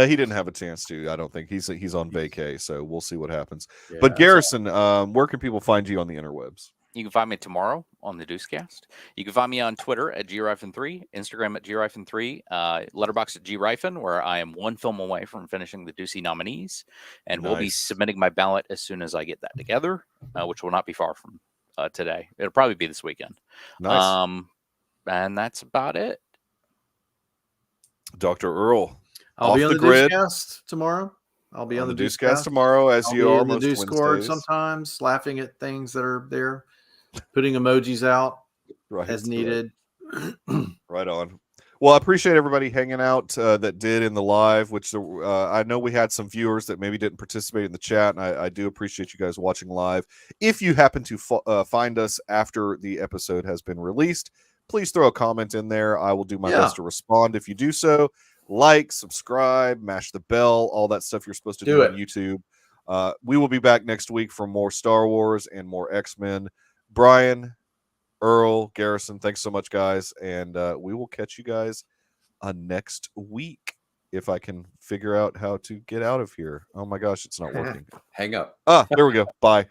He didn't have a chance to. I don't think he's on vacay, so we'll see what happens. But Garrison, where can people find you on the interwebs? You can find me tomorrow on the Deucecast. You can find me on Twitter at griffin3, Instagram at griffin3, Letterboxd at griffin, where I am one film away from finishing the Deucey nominees, and we'll be submitting my ballot as soon as I get that together, which will not be far from today. It'll probably be this weekend. Nice. And that's about it. Dr. Earl, I'll be on the Deucecast tomorrow. I'll be on the Deucecast tomorrow, as you are most Wednesdays. Discord sometimes, laughing at things that are there, putting emojis out as needed. Right on. Well, I appreciate everybody hanging out that did in the live, which I know we had some viewers that maybe didn't participate in the chat, and I do appreciate you guys watching live. If you happen to find us after the episode has been released, please throw a comment in there. I will do my best to respond. If you do so, like, subscribe, mash the bell, all that stuff you're supposed to do on YouTube. We will be back next week for more Star Wars and more X-Men. Brian, Earl, Garrison, thanks so much, guys. And we will catch you guys next week if I can figure out how to get out of here. Oh, my gosh, it's not working. Hang up. There we go. Bye.